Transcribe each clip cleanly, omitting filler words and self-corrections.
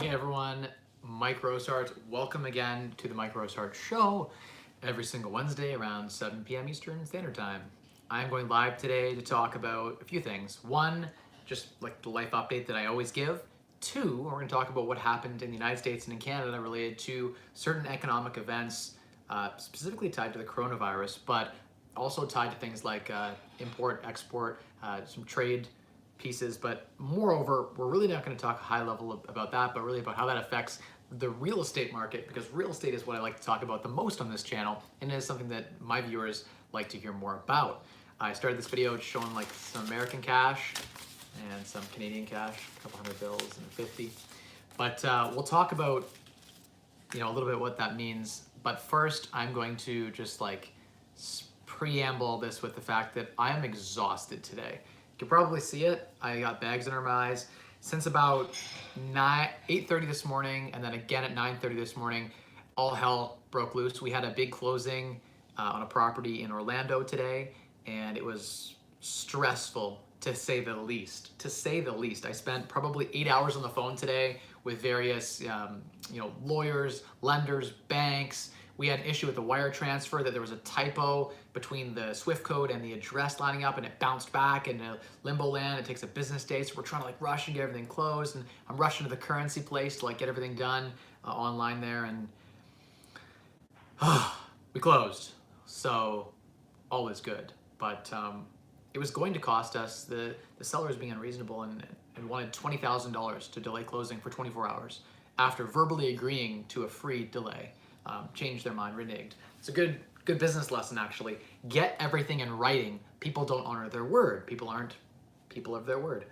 Hey everyone, Mike Rosehart. Welcome again to the Mike Rosehart Show every single Wednesday around 7 p.m. Eastern Standard Time. I'm going live today to talk about a few things. One, just like the life update that I always give. Two, we're going to talk about what happened in the United States and in Canada related to certain economic events, specifically tied to the coronavirus, but also tied to things like import, export, some trade pieces. But moreover, we're really not going to talk high level about that, but really about how that affects the real estate market, because real estate is what I like to talk about the most on this channel, and it is something that my viewers like to hear more about. I started this video showing like some American cash and some Canadian cash, a couple hundred bills and 50. But we'll talk about, a little bit what that means. But first, I'm going to just like preamble this with the fact that I am exhausted today. You can probably see it. I got bags under my eyes since about 8:30 this morning, and then again at 9:30 this morning. All hell broke loose. We had a big closing on a property in Orlando today, and it was stressful to say the least. To say the least, I spent probably 8 hours on the phone today with various, lawyers, lenders, banks. We had an issue with the wire transfer, that there was a typo between the SWIFT code and the address lining up, and it bounced back into limbo land. It takes a business day, so we're trying to like rush and get everything closed. And I'm rushing to the currency place to like get everything done online there, and we closed. So all is good, but it was going to cost us, the sellers being unreasonable and wanted $20,000 to delay closing for 24 hours after verbally agreeing to a free delay. Changed their mind, reneged. It's a good business lesson, actually. Get everything in writing. People don't honor their word. People aren't people of their word.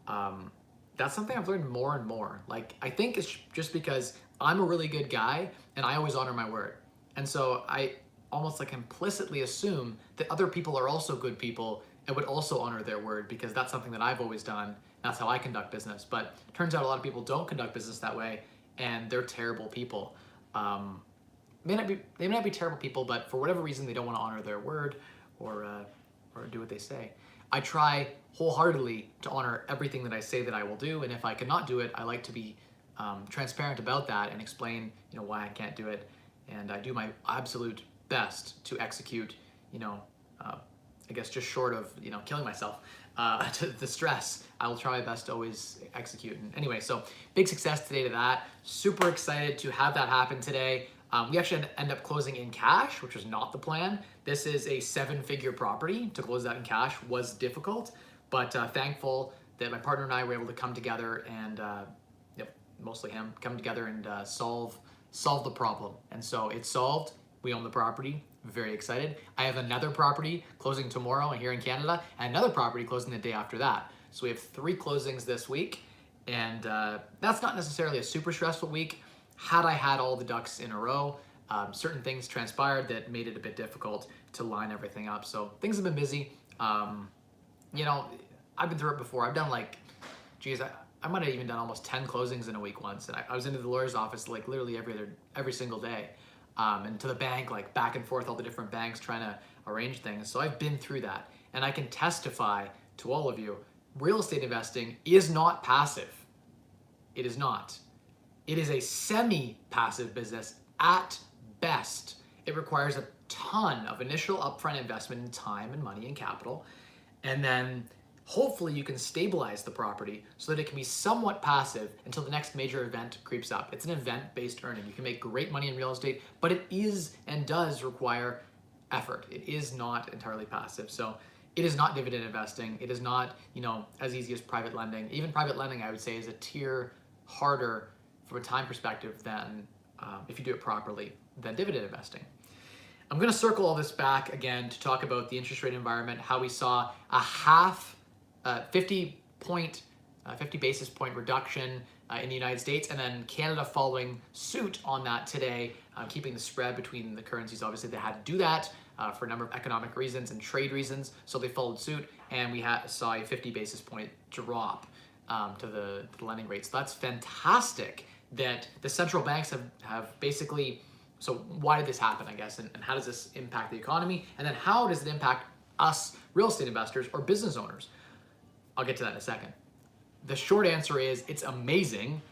That's something I've learned more and more. Like, I think it's just because I'm a really good guy and I always honor my word. And so I almost like implicitly assume that other people are also good people and would also honor their word, because that's something that I've always done. That's how I conduct business. But it turns out a lot of people don't conduct business that way, and they're terrible people. They may not be terrible people, but for whatever reason, they don't want to honor their word or do what they say. I try wholeheartedly to honor everything that I say that I will do, and if I cannot do it, I like to be transparent about that and explain, why I can't do it. And I do my absolute best to execute, I guess just short of, killing myself, to the stress. I will try my best to always execute. And anyway, so big success today to that. Super excited to have that happen today. We actually end up closing in cash, which was not the plan. This is a 7-figure property. To close that in cash was difficult, but thankful that my partner and I were able to come together and, mostly him, come together and solve the problem. And so it's solved. We own the property. Very excited. I have another property closing tomorrow here in Canada, and another property closing the day after that. So we have 3 closings this week, and that's not necessarily a super stressful week. Had I had all the ducks in a row, certain things transpired that made it a bit difficult to line everything up. So things have been busy. I've been through it before. I've done like, I might have even done almost 10 closings in a week once. And I was into the lawyer's office like literally every single day. And to the bank, like back and forth, all the different banks trying to arrange things. So I've been through that. And I can testify to all of you, real estate investing is not passive. It is not. It is a semi-passive business at best. It requires a ton of initial upfront investment in time and money and capital. And then hopefully you can stabilize the property so that it can be somewhat passive until the next major event creeps up. It's an event-based earning. You can make great money in real estate, but it is and does require effort. It is not entirely passive. So it is not dividend investing. It is not, as easy as private lending. Even private lending, I would say, is a tier harder from a time perspective than, if you do it properly, than dividend investing. I'm going to circle all this back again to talk about the interest rate environment, how we saw a 50 basis point reduction in the United States, and then Canada following suit on that today, keeping the spread between the currencies. Obviously, they had to do that for a number of economic reasons and trade reasons, so they followed suit, and we saw a 50 basis point drop to the lending rates. So that's fantastic that the central banks have basically, so why did this happen, I guess, and how does this impact the economy? And then how does it impact us real estate investors or business owners? I'll get to that in a second. The short answer is it's amazing.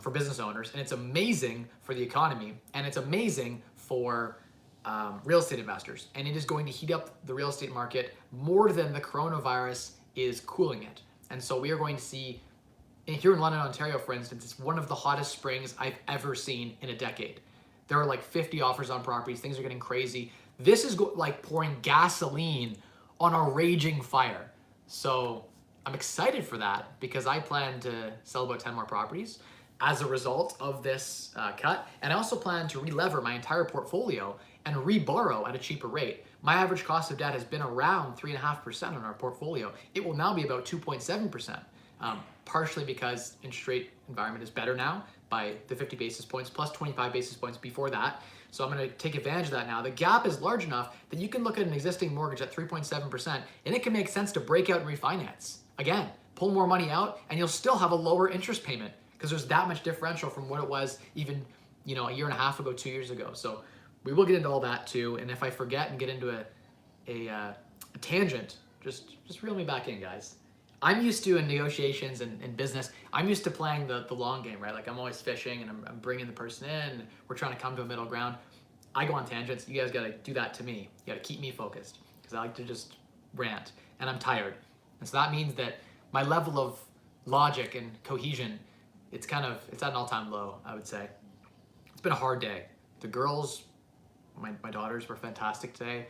for business owners, and it's amazing for the economy, and it's amazing for real estate investors. And it is going to heat up the real estate market more than the coronavirus is cooling it. And so we are going to see, here in London, Ontario, for instance, it's one of the hottest springs I've ever seen in a decade. There are like 50 offers on properties. Things are getting crazy. This is like pouring gasoline on a raging fire. So I'm excited for that because I plan to sell about 10 more properties as a result of this cut. And I also plan to relever my entire portfolio and reborrow at a cheaper rate. My average cost of debt has been around 3.5% on our portfolio. It will now be about 2.7%, partially because interest rate environment is better now by the 50 basis points plus 25 basis points before that. So I'm going to take advantage of that now. The gap is large enough that you can look at an existing mortgage at 3.7% and it can make sense to break out and refinance. Again, pull more money out and you'll still have a lower interest payment because there's that much differential from what it was even, a year and a half ago, 2 years ago. So we will get into all that too. And if I forget and get into a tangent, just reel me back in, guys. I'm used to in negotiations and business, I'm used to playing the long game, right? Like I'm always fishing and I'm bringing the person in. And we're trying to come to a middle ground. I go on tangents. You guys got to do that to me. You got to keep me focused because I like to just rant and I'm tired. And so that means that my level of logic and cohesion, it's at an all-time low, I would say. It's been a hard day. The girls, my daughters were fantastic today.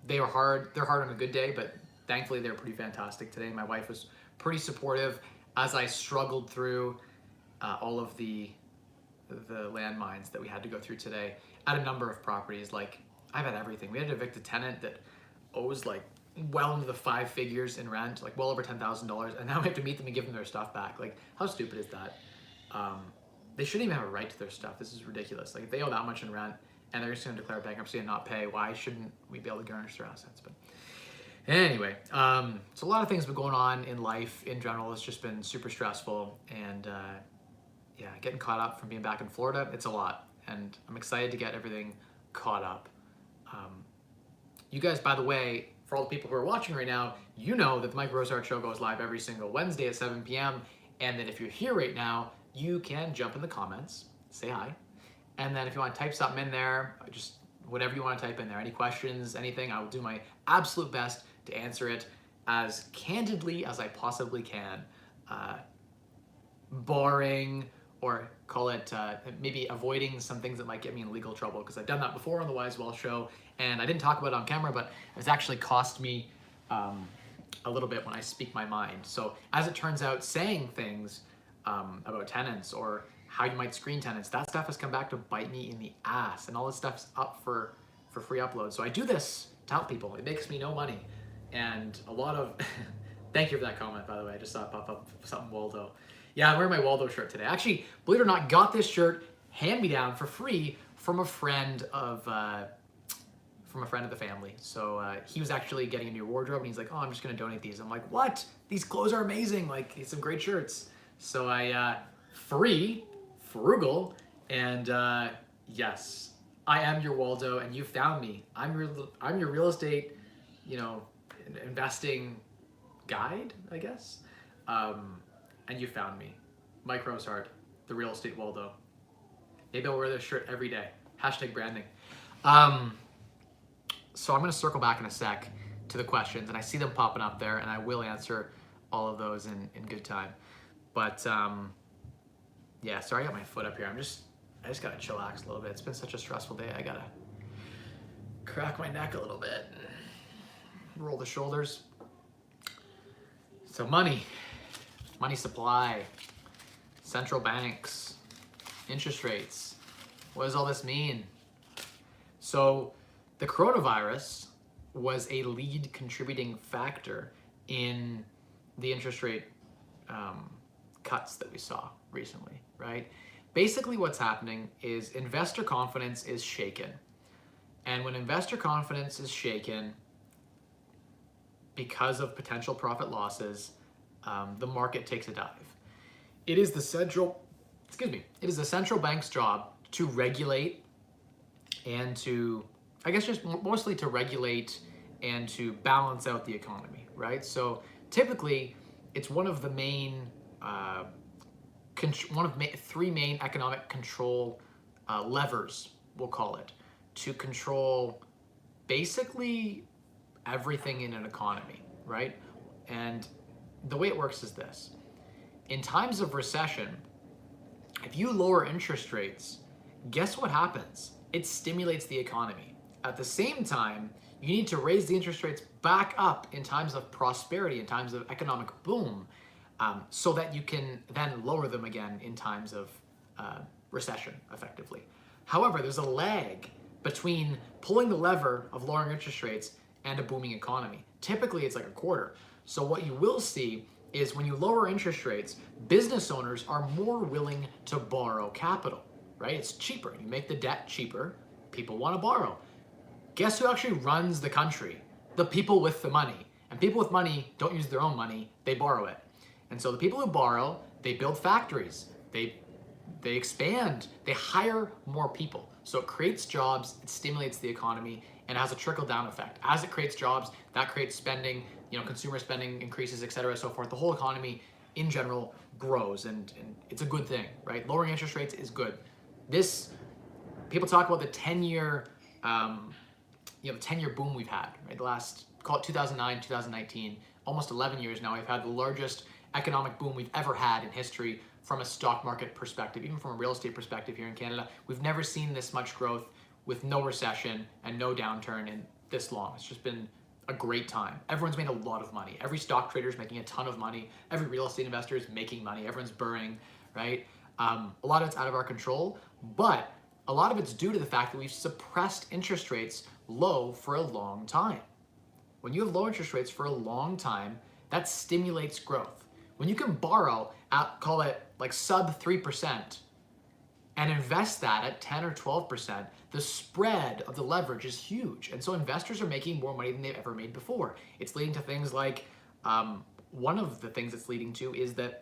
They were hard. They're hard on a good day, but thankfully they were pretty fantastic today. My wife was pretty supportive as I struggled through all of the landmines that we had to go through today at a number of properties. Like I've had everything. We had to evict a tenant that owes like well into the 5 figures in rent, like well over $10,000, and now we have to meet them and give them their stuff back. Like how stupid is that? They shouldn't even have a right to their stuff. This is ridiculous. Like if they owe that much in rent and they're just going to declare bankruptcy and not pay, why shouldn't we be able to garnish their assets? But anyway, so a lot of things have been going on in life in general. It's just been super stressful, and getting caught up from being back in Florida, it's a lot, and I'm excited to get everything caught up. You guys, by the way, for all the people who are watching right now, you know that the Mike Rosehart Show goes live every single Wednesday at 7 p.m. And that if you're here right now, you can jump in the comments, say hi. And then if you want to type something in there, just whatever you want to type in there, any questions, anything, I will do my absolute best to answer it as candidly as I possibly can, barring or call it maybe avoiding some things that might get me in legal trouble, because I've done that before on the Wise Wealth Show, and I didn't talk about it on camera, but it's actually cost me a little bit when I speak my mind. So as it turns out, saying things about tenants or how you might screen tenants, that stuff has come back to bite me in the ass, and all this stuff's up for free upload. So I do this to help people. It makes me no money, and a lot of thank you for that comment, by the way. I just saw it pop up, something Waldo. Yeah, I'm wearing my Waldo shirt today. Actually, believe it or not, got this shirt hand me down for free from a friend of the family. So he was actually getting a new wardrobe, and he's like, "Oh, I'm just gonna donate these." I'm like, "What? These clothes are amazing! Like, it's some great shirts." So I frugal, and yes, I am your Waldo, and you found me. I'm your real estate, investing guide, I guess. And you found me, Mike Rosehart, the real estate Waldo. Maybe I'll wear this shirt every day. Hashtag branding. So I'm going to circle back in a sec to the questions, and I see them popping up there, and I will answer all of those in good time. But yeah, sorry, I got my foot up here. I just got to chillax a little bit. It's been such a stressful day. I got to crack my neck a little bit, roll the shoulders. So money supply, central banks, interest rates. What does all this mean? So the coronavirus was a lead contributing factor in the interest rate cuts that we saw recently, right? Basically what's happening is investor confidence is shaken. And when investor confidence is shaken because of potential profit losses, the market takes a dive. It is the central bank's job to regulate and to, I guess just mostly to regulate and to balance out the economy, right? So typically it's one of the main one of three main economic control levers, we'll call it, to control basically everything in an economy, right? And the way it works is this. In times of recession, if you lower interest rates, guess what happens? It stimulates the economy. At the same time, you need to raise the interest rates back up in times of prosperity, in times of economic boom, so that you can then lower them again in times of recession, effectively. However, there's a lag between pulling the lever of lowering interest rates and a booming economy. Typically, it's like a quarter. So what you will see is when you lower interest rates, business owners are more willing to borrow capital, right? It's cheaper. You make the debt cheaper, people want to borrow. Guess who actually runs the country? The people with the money. And people with money don't use their own money, they borrow it. And so the people who borrow, they build factories, they expand, they hire more people. So it creates jobs, it stimulates the economy, and has a trickle-down effect. As it creates jobs, that creates spending, consumer spending increases, et cetera, so forth. The whole economy in general grows, and it's a good thing, right? Lowering interest rates is good. People talk about the 10-year, the 10-year boom we've had, right? The last, call it 2009, 2019, almost 11 years now, we've had the largest economic boom we've ever had in history from a stock market perspective, even from a real estate perspective here in Canada. We've never seen this much growth with no recession and no downturn in this long. It's just been a great time. Everyone's made a lot of money. Every stock trader is making a ton of money. Every real estate investor is making money. Everyone's burning, right? A lot of it's out of our control, but a lot of it's due to the fact that we've suppressed interest rates low for a long time. When you have low interest rates for a long time, that stimulates growth. When you can borrow at, call it like sub 3%, and invest that at 10 or 12%, the spread of the leverage is huge. And so investors are making more money than they've ever made before. It's leading to things like, one of the things it's leading to is that,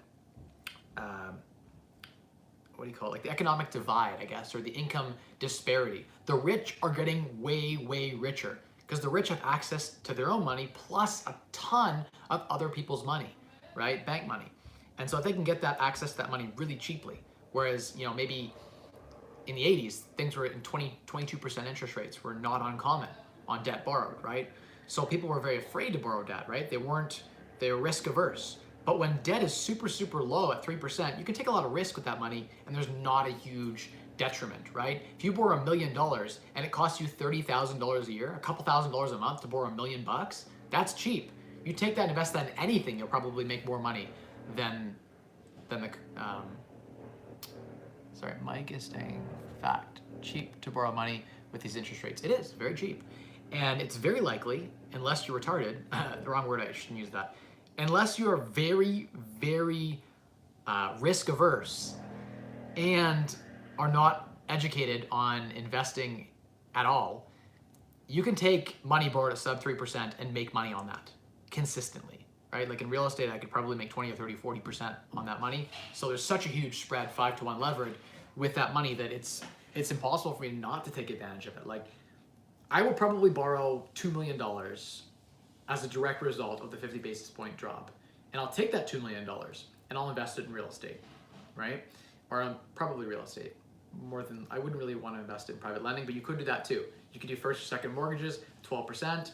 what do you call it? Like the economic divide, I guess, or the income disparity. The rich are getting way, way richer because the rich have access to their own money plus a ton of other people's money, right? Bank money. And so if they can get that access to that money really cheaply, whereas, maybe in the 80s, things were in 22% interest rates were not uncommon on debt borrowed, right? So people were very afraid to borrow debt, right? They were risk averse. But when debt is super, super low at 3%, you can take a lot of risk with that money and there's not a huge detriment, right? If you borrow $1 million and it costs you $30,000 a year, a couple $1,000s a month to borrow $1 million, that's cheap. You take that and invest that in anything, you'll probably make more money than the, sorry, Mike is saying fact, cheap to borrow money with these interest rates. It is very cheap. And it's very likely, unless you're retarded, the wrong word, I shouldn't use that, unless you are very, very risk averse and are not educated on investing at all, you can take money borrowed at sub 3% and make money on that consistently, right? Like in real estate, I could probably make 20 or 30, 40% on that money. So there's such a huge spread, 5-to-1 levered with that money that it's impossible for me not to take advantage of it. Like I will probably borrow $2 million as a direct result of the 50 basis point drop. And I'll take that $2 million and I'll invest it in real estate, right? Or probably real estate. I wouldn't really want to invest in private lending, but you could do that too. You could do first or second mortgages, 12%,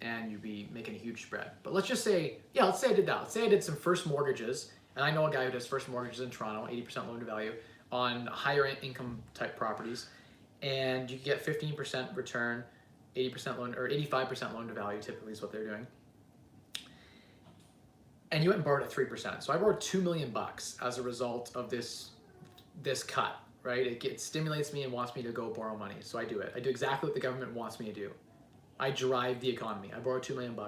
and you'd be making a huge spread. But let's just say, let's say I did that. Let's say I did some first mortgages, and I know a guy who does first mortgages in Toronto, 80% loan to value, on higher income type properties, and you get 15% return, 80% loan, or 85% loan to value typically is what they're doing. And you went and borrowed at 3%. So I borrowed $2 million as a result of this cut, right? It stimulates me and wants me to go borrow money. So I do it. I do exactly what the government wants me to do. I drive the economy. I borrow $2 million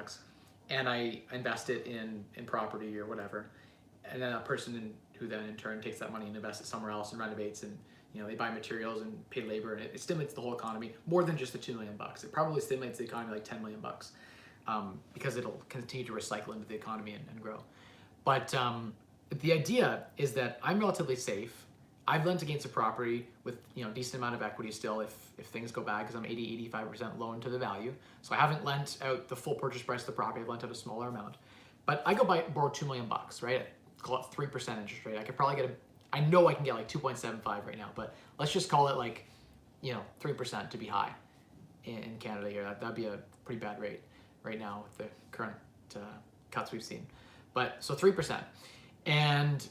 and I invest it in property or whatever. And then that person who then in turn takes that money and invests it somewhere else and renovates and they buy materials and pay labor, and it stimulates the whole economy more than just the $2 million. It probably stimulates the economy like $10 million because it'll continue to recycle into the economy and grow. But the idea is that I'm relatively safe. I've lent against a property with decent amount of equity still if things go bad because I'm 80-85% loan to the value. So I haven't lent out the full purchase price of the property. I've lent out a smaller amount. But I go borrow $2 million, right? Call it 3% interest rate. I could probably get I know I can get like 2.75 right now, but let's just call it like, 3% to be high in Canada here. That'd be a pretty bad rate right now with the current cuts we've seen. But so 3%. And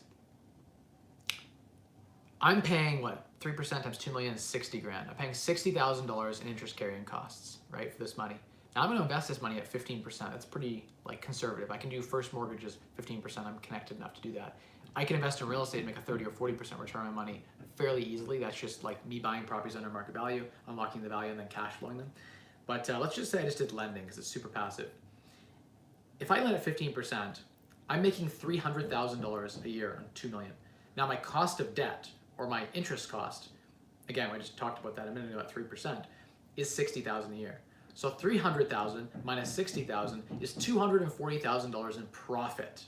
I'm paying what? 3% times 2 million is 60 grand. I'm paying $60,000 in interest carrying costs, right, for this money. Now I'm going to invest this money at 15%. That's pretty like conservative. I can do first mortgages 15%. I'm connected enough to do that. I can invest in real estate and make a 30 or 40% return on my money fairly easily. That's just like me buying properties under market value, unlocking the value, and then cash flowing them. But let's just say I just did lending because it's super passive. If I lend at 15%, I'm making $300,000 a year on 2 million. Now my cost of debt, or my interest cost, again, we just talked about that a minute ago at 3%, is $60,000 a year. So 300,000 minus 60,000 is $240,000 in profit.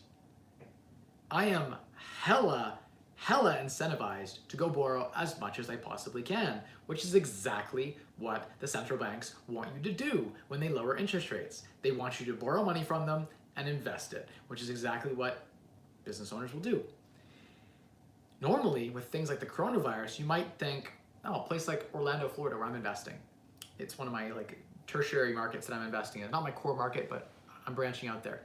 I am hella incentivized to go borrow as much as I possibly can, which is exactly what the central banks want you to do when they lower interest rates. They want you to borrow money from them and invest it, which is exactly what business owners will do. Normally, with things like the coronavirus, you might think, oh, a place like Orlando, Florida, where I'm investing. It's one of my like tertiary markets that I'm investing in. Not my core market, but I'm branching out there.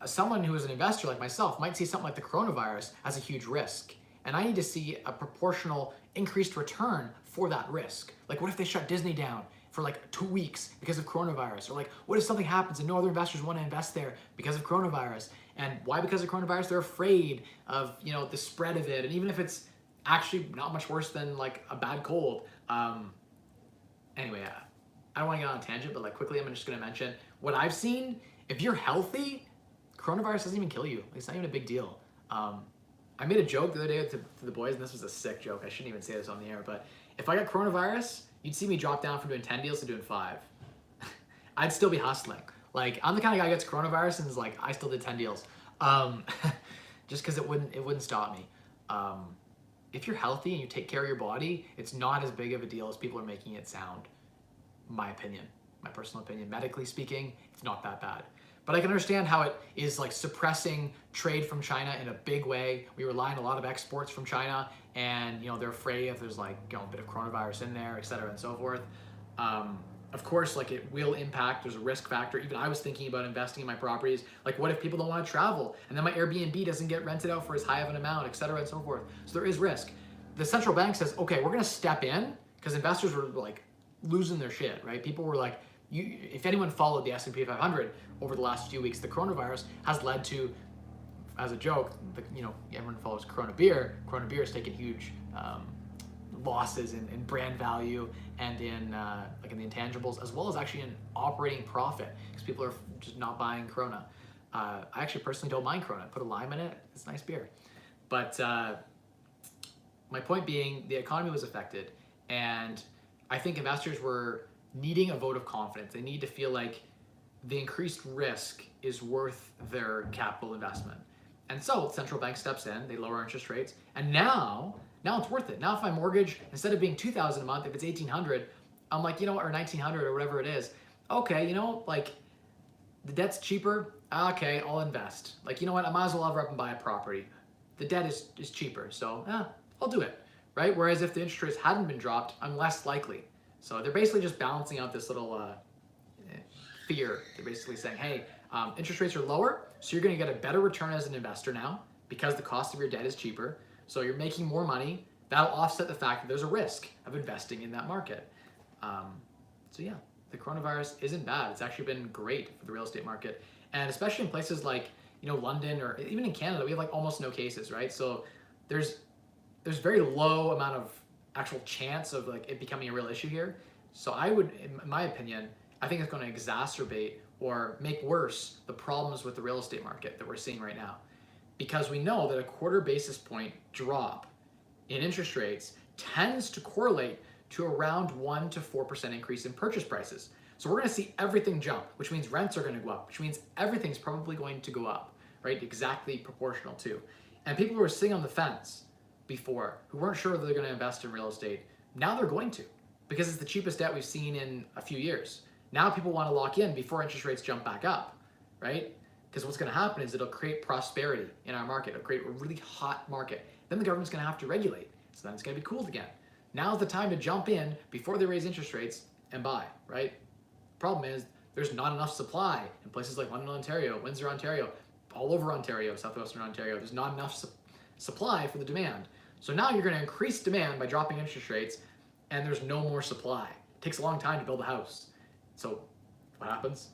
Someone who is an investor like myself might see something like the coronavirus as a huge risk. And I need to see a proportional increased return for that risk. Like what if they shut Disney down for like 2 weeks because of coronavirus? Or like what if something happens and no other investors want to invest there because of coronavirus? And why because of coronavirus? They're afraid of, the spread of it. And even if it's actually not much worse than like a bad cold. Anyway, I don't want to get on a tangent, but like quickly, I'm just going to mention what I've seen. If you're healthy, coronavirus doesn't even kill you. It's not even a big deal. I made a joke the other day to the boys, and this was a sick joke. I shouldn't even say this on the air, but if I got coronavirus, you'd see me drop down from doing 10 deals to doing 5. I'd still be hustling. Like, I'm the kind of guy who gets coronavirus and is like, I still did 10 deals. Just because it wouldn't stop me. If you're healthy and you take care of your body, it's not as big of a deal as people are making it sound. My opinion, my personal opinion. Medically speaking, it's not that bad. But I can understand how it is like suppressing trade from China in a big way. We rely on a lot of exports from China, and they're afraid if there's like a bit of coronavirus in there, et cetera, and so forth. Of course, like it will impact. There's a risk factor. Even I was thinking about investing in my properties. Like, what if people don't want to travel, and then my Airbnb doesn't get rented out for as high of an amount, et cetera, and so forth. So there is risk. The central bank says, okay, we're going to step in, because investors were like losing their shit, right? People were like, if anyone followed the S&P 500 over the last few weeks, the coronavirus has led to, as a joke, everyone follows Corona beer. Corona beer has taken huge losses in brand value and in like in the intangibles, as well as actually in operating profit, because people are just not buying Corona. I actually personally don't mind Corona. Put a lime in it, it's nice beer. But my point being, the economy was affected, and I think investors were needing a vote of confidence. They need to feel like the increased risk is worth their capital investment. And so the central bank steps in, they lower interest rates, and now it's worth it. Now if my mortgage, instead of being $2,000 a month, if it's $1,800, I'm like, or $1,900 or whatever it is, okay, like the debt's cheaper, okay, I'll invest. Like, I might as well lever up and buy a property. The debt is cheaper, so I'll do it, right? Whereas if the interest rates hadn't been dropped, I'm less likely. So they're basically just balancing out this little fear. They're basically saying, hey, interest rates are lower, so you're going to get a better return as an investor now because the cost of your debt is cheaper. So you're making more money. That'll offset the fact that there's a risk of investing in that market. So yeah, the coronavirus isn't bad. It's actually been great for the real estate market. And especially in places like, London, or even in Canada, we have like almost no cases, right? So there's very low amount of actual chance of like it becoming a real issue here. So I would, in my opinion, I think it's going to exacerbate or make worse the problems with the real estate market that we're seeing right now. Because we know that a quarter basis point drop in interest rates tends to correlate to around 1 to 4% increase in purchase prices. So we're going to see everything jump, which means rents are going to go up, which means everything's probably going to go up, right? Exactly proportional to. And people who were sitting on the fence before, who weren't sure whether they're going to invest in real estate, now they're going to, because it's the cheapest debt we've seen in a few years. Now people want to lock in before interest rates jump back up, right? Because what's going to happen is it'll create prosperity in our market. It'll create a really hot market. then the government's going to have to regulate. So then it's going to be cooled again. Now's the time to jump in before they raise interest rates and buy, right? Problem is there's not enough supply in places like London, Ontario, Windsor, Ontario, all over Ontario, southwestern Ontario. There's not enough supply for the demand. So now you're going to increase demand by dropping interest rates, and there's no more supply. It takes a long time to build a house. So what happens?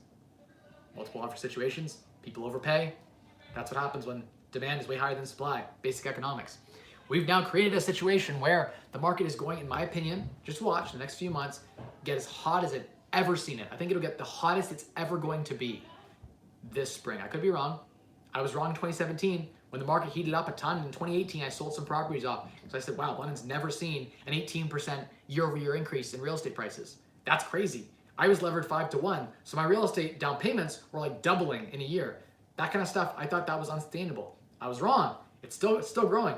Multiple offer situations, people overpay. That's what happens when demand is way higher than supply. Basic economics. We've now created a situation where the market is going, in my opinion, just watch the next few months, get as hot as it ever seen it. I think it'll get the hottest it's ever going to be this spring. I could be wrong. I was wrong in 2017 when the market heated up a ton. In 2018, I sold some properties off. So I said, wow, London's never seen an 18% year-over-year increase in real estate prices. That's crazy. I was levered 5-to-1, so my real estate down payments were like doubling in a year. That kind of stuff, I thought that was unsustainable. I was wrong. It's still growing.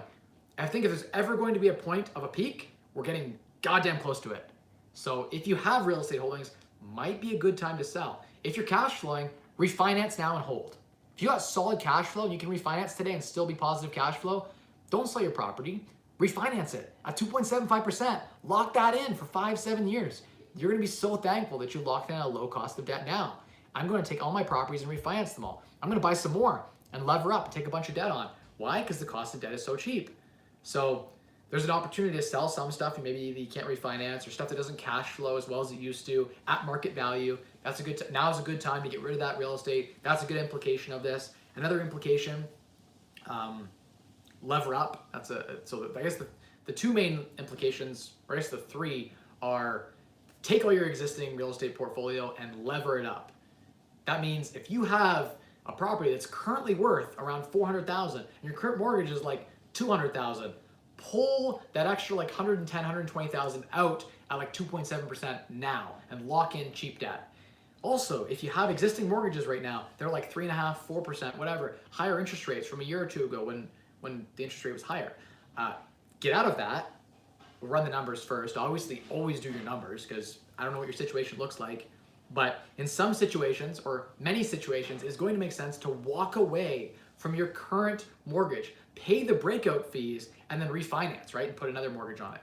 I think if there's ever going to be a point of a peak, we're getting goddamn close to it. So if you have real estate holdings, might be a good time to sell. If you're cash flowing, refinance now and hold. If you got solid cash flow and you can refinance today and still be positive cash flow, don't sell your property. Refinance it at 2.75%. Lock that in for 5-7 years. You're gonna be so thankful that you locked in a low cost of debt now. I'm gonna take all my properties and refinance them all. I'm gonna buy some more and lever up and take a bunch of debt on. Why? Because the cost of debt is so cheap. So there's an opportunity to sell some stuff and maybe you can't refinance, or stuff that doesn't cash flow as well as it used to at market value. That's a good now is a good time to get rid of that real estate. That's a good implication of this. Another implication, lever up. So I guess the two main implications, or I guess the three, are take all your existing real estate portfolio and lever it up. That means if you have a property that's currently worth around $400,000 and your current mortgage is like $200,000, pull that extra like $110,000, $120,000 out at like 2.7% now and lock in cheap debt. Also, if you have existing mortgages right now, they're like 3.5%, 4%, whatever, higher interest rates from a year or two ago when the interest rate was higher. Get out of that. Run the numbers first. Obviously, always do your numbers, because I don't know what your situation looks like. But in some situations, or many situations, it's going to make sense to walk away from your current mortgage, pay the breakout fees, and then refinance, right? And put another mortgage on it.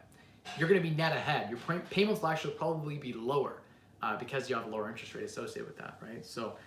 You're going to be net ahead. Your payments will actually probably be lower because you have a lower interest rate associated with that, right? So,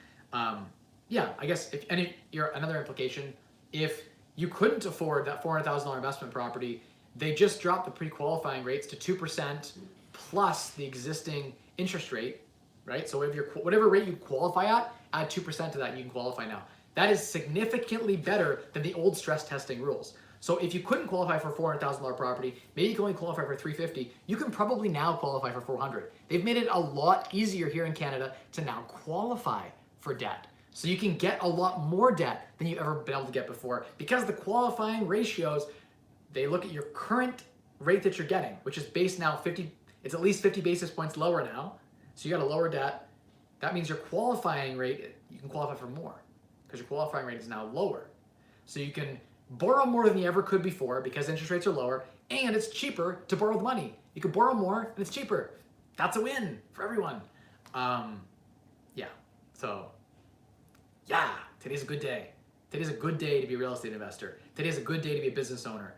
yeah, I guess another implication, if you couldn't afford that $400,000 investment property, they just dropped the pre-qualifying rates to 2% plus the existing interest rate, right? So if whatever rate you qualify at, add 2% to that and you can qualify now. That is significantly better than the old stress testing rules. So if you couldn't qualify for $400,000 property, maybe you can only qualify for $350,000, you can probably now qualify for $400,000. They've made it a lot easier here in Canada to now qualify for debt. So you can get a lot more debt than you've ever been able to get before, because the qualifying ratios, they look at your current rate that you're getting, which is based now it's at least 50 basis points lower now. So you got a lower debt. That means your qualifying rate, you can qualify for more because your qualifying rate is now lower. So you can borrow more than you ever could before because interest rates are lower, and it's cheaper to borrow the money. You can borrow more and it's cheaper. That's a win for everyone. Yeah, so yeah, today's a good day. Today's a good day to be a real estate investor. Today's a good day to be a business owner.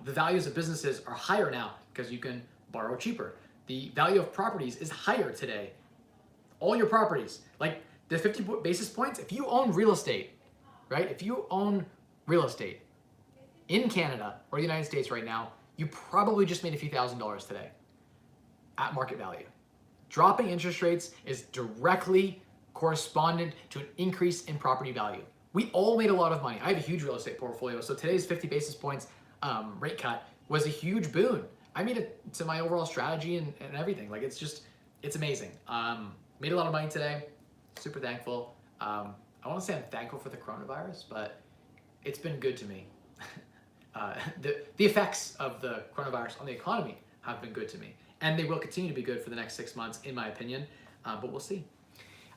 The values of businesses are higher now because you can borrow cheaper. The value of properties is higher today. All your properties, like the 50 basis points, if you own real estate, right? If you own real estate in Canada or the United States right now, you probably just made a few $1,000s today at market value. Dropping interest rates is directly correspondent to an increase in property value. We all made a lot of money. I have a huge real estate portfolio, so today's 50 basis points rate cut was a huge boon. I made it to my overall strategy and everything. Like, it's amazing. Made a lot of money today. Super thankful. I want to say I'm thankful for the coronavirus, but it's been good to me. The effects of the coronavirus on the economy have been good to me, and they will continue to be good for the next 6 months, in my opinion. But we'll see.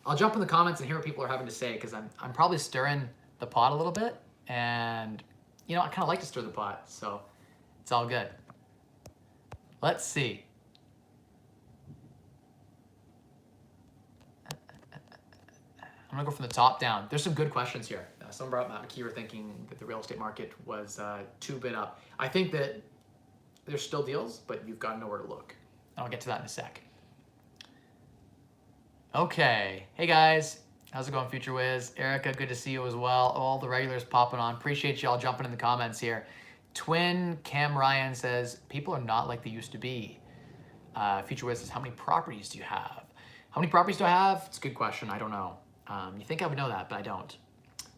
I'll jump in the comments and hear what people are having to say, because I'm probably stirring the pot a little bit, and I kind of like to stir the pot, so it's all good. Let's see. I'm gonna go from the top down. There's some good questions here. someone brought up Matt McKeever thinking that the real estate market was too bid up. I think that there's still deals, but you've got to know where to look. I'll get to that in a sec. Okay, hey guys, how's it going, Future Wiz? Erica, good to see you as well. All the regulars popping on. Appreciate y'all jumping in the comments here. Twin Cam Ryan says, people are not like they used to be. Future Wiz says, how many properties do you have? How many properties do I have? It's a good question. I don't know. You think I would know that, but I don't.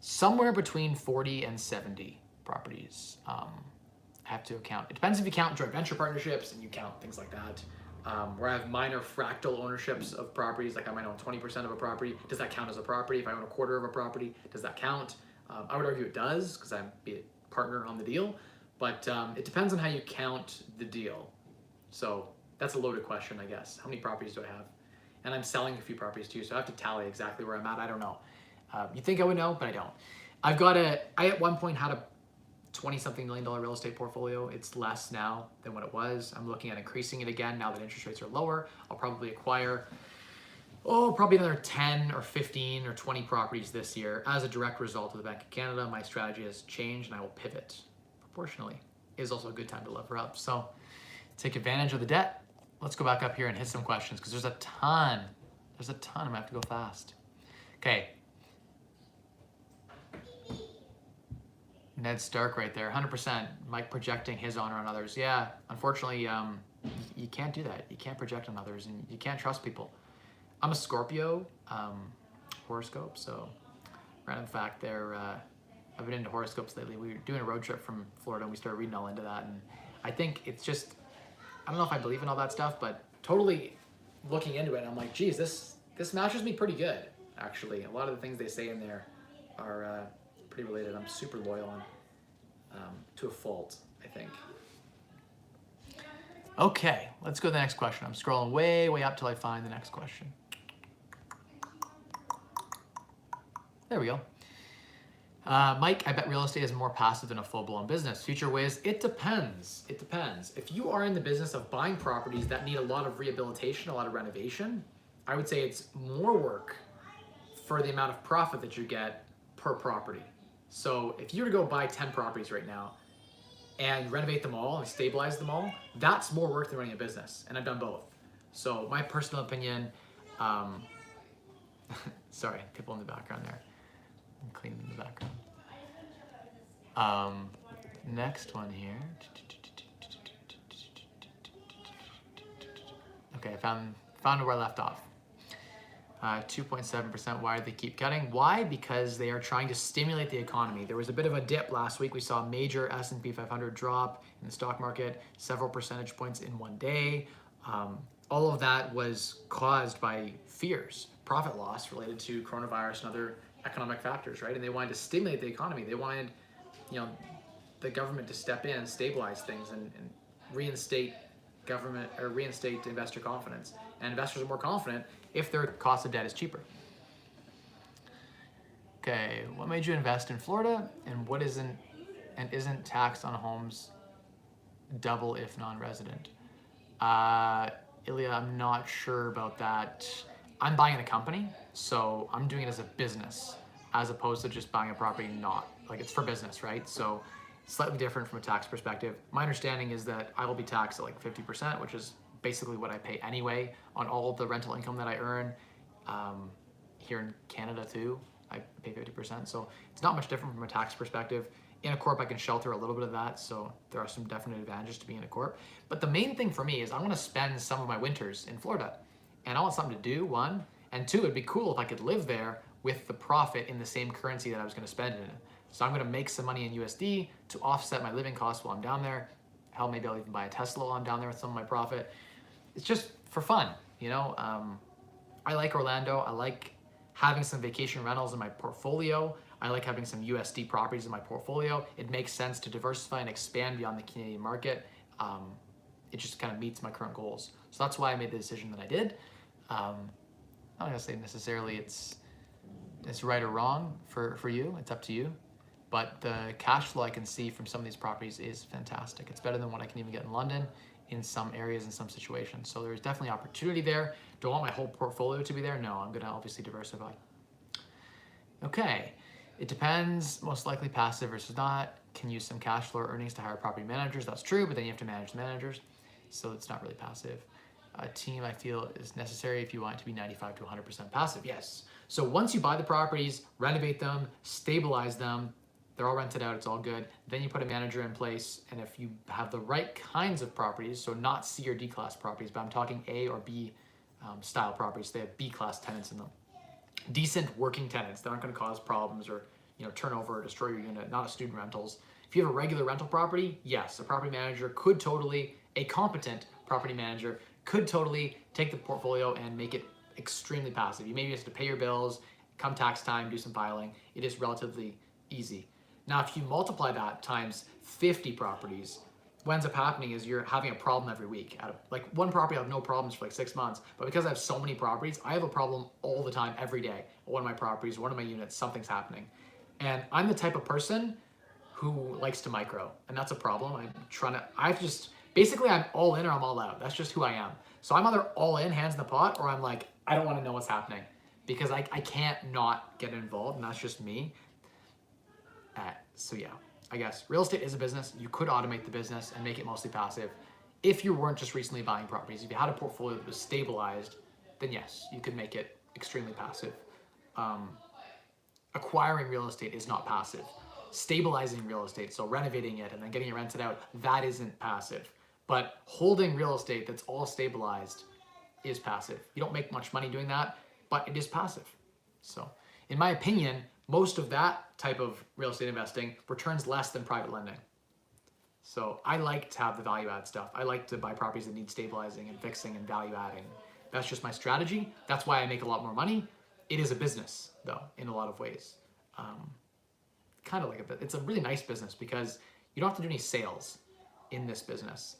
Somewhere between 40 and 70 properties. I have to account. It depends if you count joint venture partnerships and you count things like that. Where I have minor fractal ownerships of properties, like I might own 20% of a property. Does that count as a property? If I own a quarter of a property, does that count? I would argue it does because I'm a partner on the deal, but it depends on how you count the deal. So that's a loaded question, I guess. How many properties do I have? And I'm selling a few properties too, so I have to tally exactly where I'm at. I don't know. You think I would know, but I don't. I at one point had a $20-something million real estate portfolio. It's less now than what it was. I'm looking at increasing it again now that interest rates are lower. I'll probably acquire, probably another 10 or 15 or 20 properties this year. As a direct result of the Bank of Canada, my strategy has changed and I will pivot proportionally. It is also a good time to lever up. So take advantage of the debt. Let's go back up here and hit some questions because there's a ton. There's a ton. I'm gonna have to go fast. Okay. Ned Stark right there, 100%. Mike projecting his honor on others. Yeah, unfortunately, you can't do that. You can't project on others, and you can't trust people. I'm a Scorpio horoscope, so random fact there. I've been into horoscopes lately. We were doing a road trip from Florida, and we started reading all into that. And I think it's just, I don't know if I believe in all that stuff, but totally looking into it, I'm like, geez, this matches me pretty good, actually. A lot of the things they say in there are pretty related. I'm super loyal on to a fault, I think. Okay, let's go to the next question. I'm scrolling way up till I find the next question. There we go. Mike, I bet real estate is more passive than a full-blown business. Future Wiz, it depends. It depends. If you are in the business of buying properties that need a lot of rehabilitation, a lot of renovation, I would say it's more work for the amount of profit that you get per property. So if you were to go buy 10 properties right now and renovate them all and stabilize them all, that's more work than running a business. And I've done both. So my personal opinion, sorry, people in the background there. I'm cleaning in the background. Next one here. Okay, I found where I left off. 2.7%. Why do they keep cutting? Why? Because they are trying to stimulate the economy. There was a bit of a dip last week. We saw a major S&P 500 drop in the stock market, several percentage points in one day. All of that was caused by fears, profit loss related to coronavirus and other economic factors, right? And they wanted to stimulate the economy. They wanted, the government to step in and stabilize things and reinstate government or reinstate investor confidence. And investors are more confident if their cost of debt is cheaper. Okay, what made you invest in Florida, and what isn't taxed on homes double if non-resident? Ilya, I'm not sure about that. I'm buying a company, so I'm doing it as a business as opposed to just buying a property it's for business, right? So slightly different from a tax perspective. My understanding is that I will be taxed at like 50%, which is basically what I pay anyway on all of the rental income that I earn. Here in Canada too, I pay 50%. So it's not much different from a tax perspective. In a corp, I can shelter a little bit of that. So there are some definite advantages to being in a corp. But the main thing for me is I want to spend some of my winters in Florida. And I want something to do, one. And two, it'd be cool if I could live there with the profit in the same currency that I was going to spend it in. So I'm going to make some money in USD to offset my living costs while I'm down there. Hell, maybe I'll even buy a Tesla while I'm down there with some of my profit. It's just for fun, I like Orlando. I like having some vacation rentals in my portfolio. I like having some USD properties in my portfolio. It makes sense to diversify and expand beyond the Canadian market. It just kind of meets my current goals. So that's why I made the decision that I did. I'm not gonna say necessarily it's right or wrong for you. It's up to you. But the cash flow I can see from some of these properties is fantastic. It's better than what I can even get in London in some areas, in some situations. So there's definitely opportunity there. Do I want my whole portfolio to be there? No, I'm gonna obviously diversify. Okay, It depends, most likely passive versus not. Can use some cash flow or earnings to hire property managers. That's true, but then you have to manage the managers. So it's not really passive. A team, I feel, is necessary if you want it to be 95 to 100% passive. Yes. So once you buy the properties, renovate them, stabilize them, they're all rented out, it's all good. Then you put a manager in place, and if you have the right kinds of properties, so not C or D class properties, but I'm talking A or B style properties, they have B class tenants in them. Decent working tenants that aren't going to cause problems or turnover or destroy your unit, not a student rentals. If you have a regular rental property, yes, a property manager could totally, a competent property manager could totally take the portfolio and make it extremely passive. You maybe have to pay your bills, come tax time, do some filing. It is relatively easy. Now, if you multiply that times 50 properties, what ends up happening is you're having a problem every week. Like one property, I have no problems for like 6 months, but because I have so many properties, I have a problem all the time, every day. One of my properties, one of my units, something's happening. And I'm the type of person who likes to micro, and that's a problem. Basically I'm all in or I'm all out. That's just who I am. So I'm either all in, hands in the pot, or I'm like, I don't want to know what's happening because I can't not get involved, and that's just me. So yeah, I guess real estate is a business. You could automate the business and make it mostly passive. If you weren't just recently buying properties, if you had a portfolio that was stabilized, then yes, you could make it extremely passive. Acquiring real estate is not passive. Stabilizing real estate, so renovating it and then getting it rented out, that isn't passive. But holding real estate that's all stabilized is passive. You don't make much money doing that, but it is passive. So in my opinion, most of that type of real estate investing returns less than private lending. So I like to have the value add stuff. I like to buy properties that need stabilizing and fixing and value adding. That's just my strategy. That's why I make a lot more money. It is a business though, in a lot of ways. Kind of like it's a really nice business because you don't have to do any sales in this business.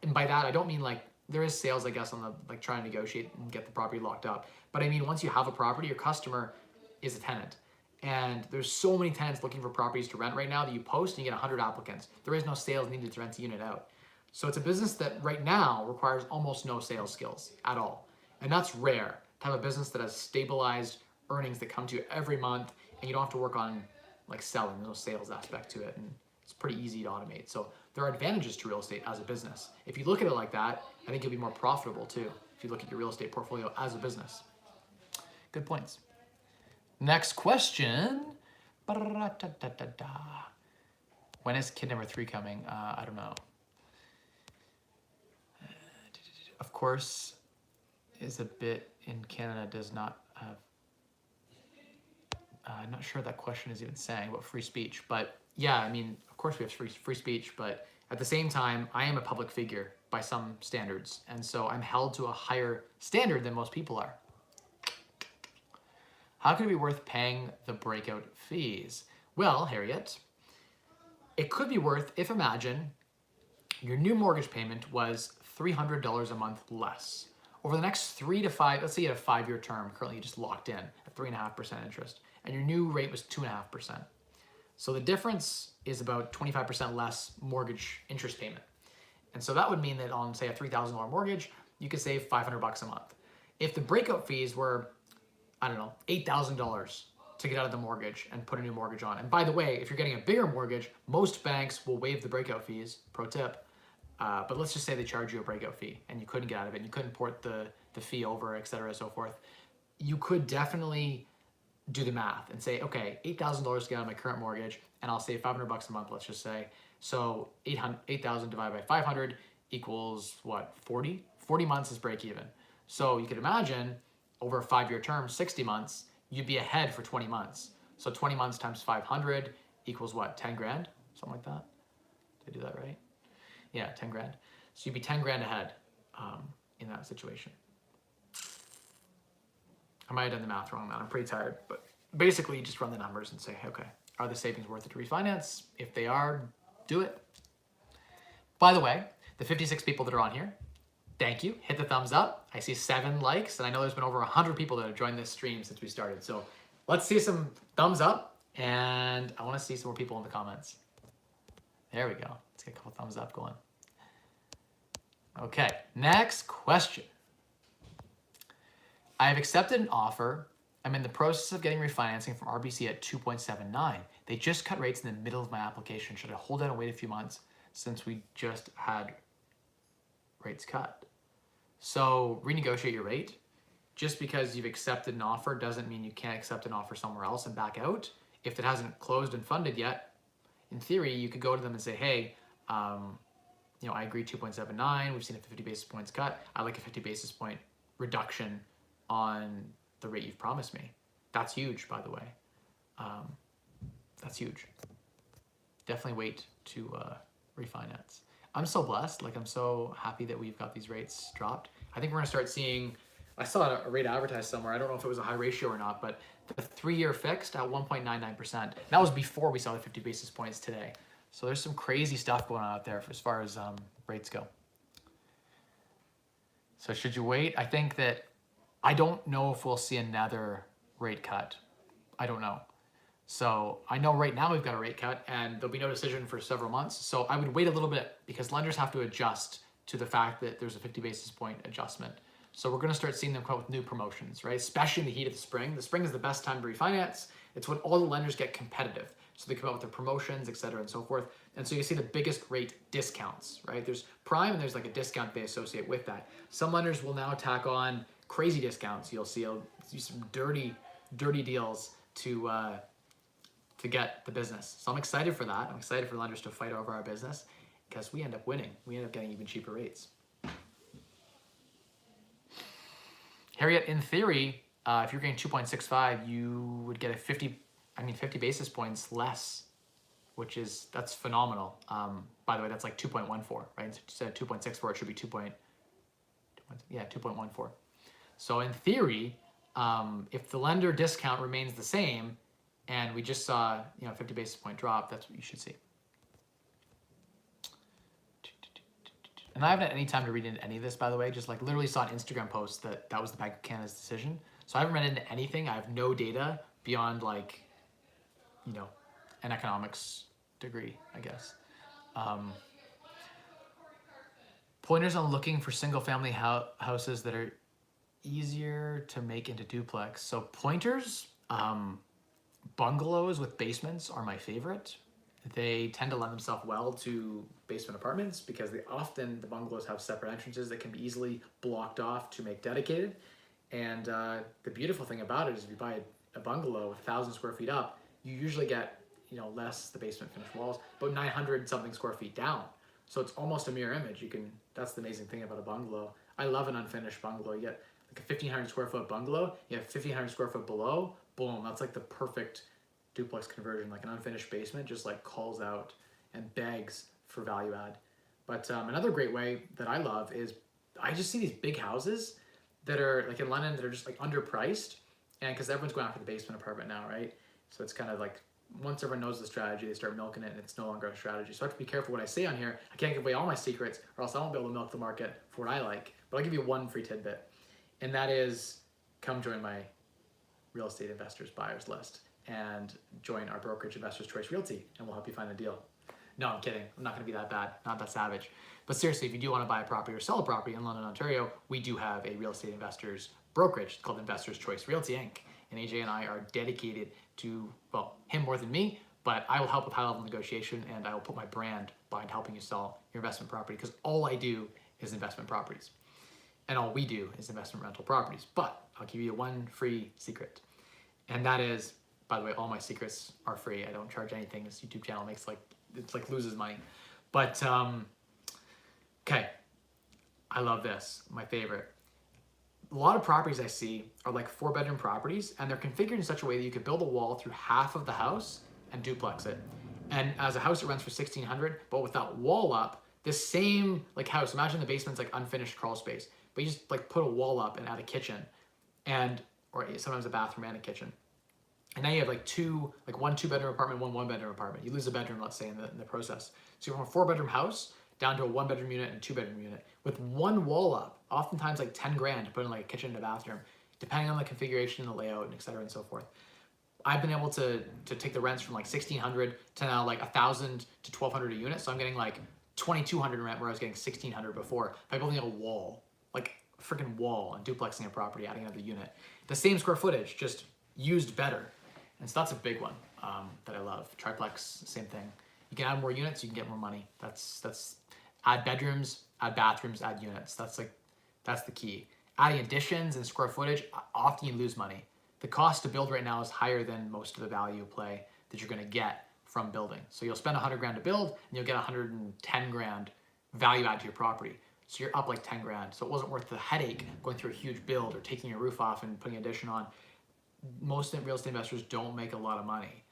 And by that, I don't mean like there is sales, I guess, on the like trying to negotiate and get the property locked up. But I mean, once you have a property, your customer is a tenant. And there's so many tenants looking for properties to rent right now that you post and you get 100 applicants. There is no sales needed to rent a unit out. So it's a business that right now requires almost no sales skills at all. And that's rare to have a business that has stabilized earnings that come to you every month and you don't have to work on like selling. There's no sales aspect to it, and it's pretty easy to automate. So there are advantages to real estate as a business. If you look at it like that, I think you'll be more profitable too if you look at your real estate portfolio as a business. Good points. Next question. When is kid number 3 coming? I don't know. Of course, is a bit in Canada does not have. I'm not sure what that question is even saying about free speech, but yeah, I mean, of course we have free speech, but at the same time, I am a public figure by some standards, and so I'm held to a higher standard than most people are. How could it be worth paying the breakout fees? Well, Harriet, it could be worth if imagine your new mortgage payment was $300 a month less. Over the next 3 to 5, let's say you had a 5-year term, currently you just locked in at 3.5% interest, and your new rate was 2.5%. So the difference is about 25% less mortgage interest payment. And so that would mean that on, say, a $3,000 mortgage, you could save $500 a month. If the breakout fees were, I don't know, $8,000 to get out of the mortgage and put a new mortgage on. And by the way, if you're getting a bigger mortgage, most banks will waive the breakout fees, pro tip. But let's just say they charge you a breakout fee and you couldn't get out of it and you couldn't port the fee over, et cetera, so forth. You could definitely do the math and say, okay, $8,000 to get out of my current mortgage and I'll save $500 a month, let's just say. So 8,000 divided by 500 equals what, 40? 40 months is break even. So you could imagine over a 5-year term, 60 months, you'd be ahead for 20 months. So 20 months times 500 equals what, 10 grand? Something like that. Did I do that right? Yeah, 10 grand. So you'd be 10 grand ahead in that situation. I might have done the math wrong, man. I'm pretty tired, but basically you just run the numbers and say, okay, are the savings worth it to refinance? If they are, do it. By the way, the 56 people that are on here, thank you. Hit the thumbs up. I see 7 likes, and I know there's been over 100 people that have joined this stream since we started. So let's see some thumbs up, and I want to see some more people in the comments. There we go. Let's get a couple thumbs up going. Okay, next question. I have accepted an offer I'm in the process of getting refinancing from RBC at 2.79. They just cut rates in the middle of my application. Should I hold out and wait a few months since we just had rates cut? So renegotiate your rate. Just because you've accepted an offer doesn't mean you can't accept an offer somewhere else and back out. If it hasn't closed and funded yet, in theory, you could go to them and say, hey, I agree 2.79. We've seen a 50 basis points cut. I like a 50 basis point reduction on the rate you've promised me. That's huge, by the way. That's huge. Definitely wait to refinance. I'm so blessed. Like, I'm so happy that we've got these rates dropped. I think we're gonna start seeing, I saw a rate advertised somewhere. I don't know if it was a high ratio or not, but the 3-year fixed at 1.99%. That was before we saw the 50 basis points today. So there's some crazy stuff going on out there as far as rates go. So should you wait? I think that, I don't know if we'll see another rate cut. I don't know. So I know right now we've got a rate cut and there'll be no decision for several months. So I would wait a little bit because lenders have to adjust to the fact that there's a 50 basis point adjustment. So we're gonna start seeing them come up with new promotions, right? Especially in the heat of the spring. The spring is the best time to refinance. It's when all the lenders get competitive. So they come out with their promotions, et cetera, and so forth. And so you see the biggest rate discounts, right? There's prime and there's like a discount they associate with that. Some lenders will now tack on crazy discounts. You'll see some dirty deals to get the business. So I'm excited for that. I'm excited for lenders to fight over our business because we end up winning. We end up getting even cheaper rates. Harriet, in theory, if you're getting 2.65, you would get a 50 basis points less, that's phenomenal. By the way, that's like 2.14, right? Instead of 2.64, it should be 2.14. So in theory, if the lender discount remains the same, and we just saw 50 basis point drop, that's what you should see. And I haven't had any time to read into any of this, by the way. Just like literally saw an Instagram post that was the Bank of Canada's decision. So I haven't read into anything. I have no data beyond like, an economics degree, I guess. Pointers on looking for single family houses that are easier to make into duplex. So pointers, bungalows with basements are my favorite. They tend to lend themselves well to basement apartments because the bungalows have separate entrances that can be easily blocked off to make dedicated. And the beautiful thing about it is if you buy a bungalow with 1,000 square feet up, you usually get less the basement finished walls, but 900 something square feet down. So it's almost a mirror image. That's the amazing thing about a bungalow. I love an unfinished bungalow. You get like a 1,500 square foot bungalow, you have 1,500 square foot below, boom, that's like the perfect duplex conversion. Like an unfinished basement just like calls out and begs for value add. But another great way that I love is I just see these big houses that are like in London that are just like underpriced, and because everyone's going after the basement apartment now, right? So it's kind of like once everyone knows the strategy, they start milking it and it's no longer a strategy. So I have to be careful what I say on here. I can't give away all my secrets or else I won't be able to milk the market for what I like. But I'll give you one free tidbit, and that is come join my real estate investors buyers list and join our brokerage Investors Choice Realty, and we'll help you find a deal. No, I'm kidding. I'm not going to be that bad, not that savage. But seriously, if you do want to buy a property or sell a property in London, Ontario, we do have a real estate investors brokerage called Investors Choice Realty Inc. And AJ and I are dedicated to, well, him more than me, but I will help with high-level negotiation, and I will put my brand behind helping you sell your investment property because all I do is investment properties. And all we do is investment rental properties. But I'll give you one free secret. And that is, by the way, all my secrets are free. I don't charge anything. This YouTube channel loses money. But, okay. I love this. My favorite. A lot of properties I see are like 4-bedroom properties, and they're configured in such a way that you could build a wall through half of the house and duplex it. And as a house, it rents for $1,600, but with that wall up, this same like house, imagine the basement's like unfinished crawl space, but you just like put a wall up and add a kitchen, or sometimes a bathroom and a kitchen. And now you have like one 2-bedroom apartment, one 1-bedroom apartment. You lose a bedroom, let's say, in the process. So you're from a 4-bedroom house down to a 1-bedroom unit and a 2-bedroom unit with one wall up, oftentimes like 10 grand to put in like a kitchen and a bathroom, depending on the configuration and the layout and et cetera and so forth. I've been able to take the rents from like 1,600 to now like 1,000 to 1,200 a unit. So I'm getting like 2,200 rent where I was getting 1,600 before by building a wall. Like freaking wall and duplexing a property, adding another unit. The same square footage, just used better. And so that's a big one that I love. Triplex, same thing. You can add more units, you can get more money. That's add bedrooms, add bathrooms, add units. That's the key. Adding additions and square footage, often you lose money. The cost to build right now is higher than most of the value play that you're gonna get from building. So you'll spend 100 grand to build and you'll get 110 grand value add to your property. So you're up like 10 grand. So it wasn't worth the headache going through a huge build or taking your roof off and putting an addition on. Most real estate investors don't make a lot of money.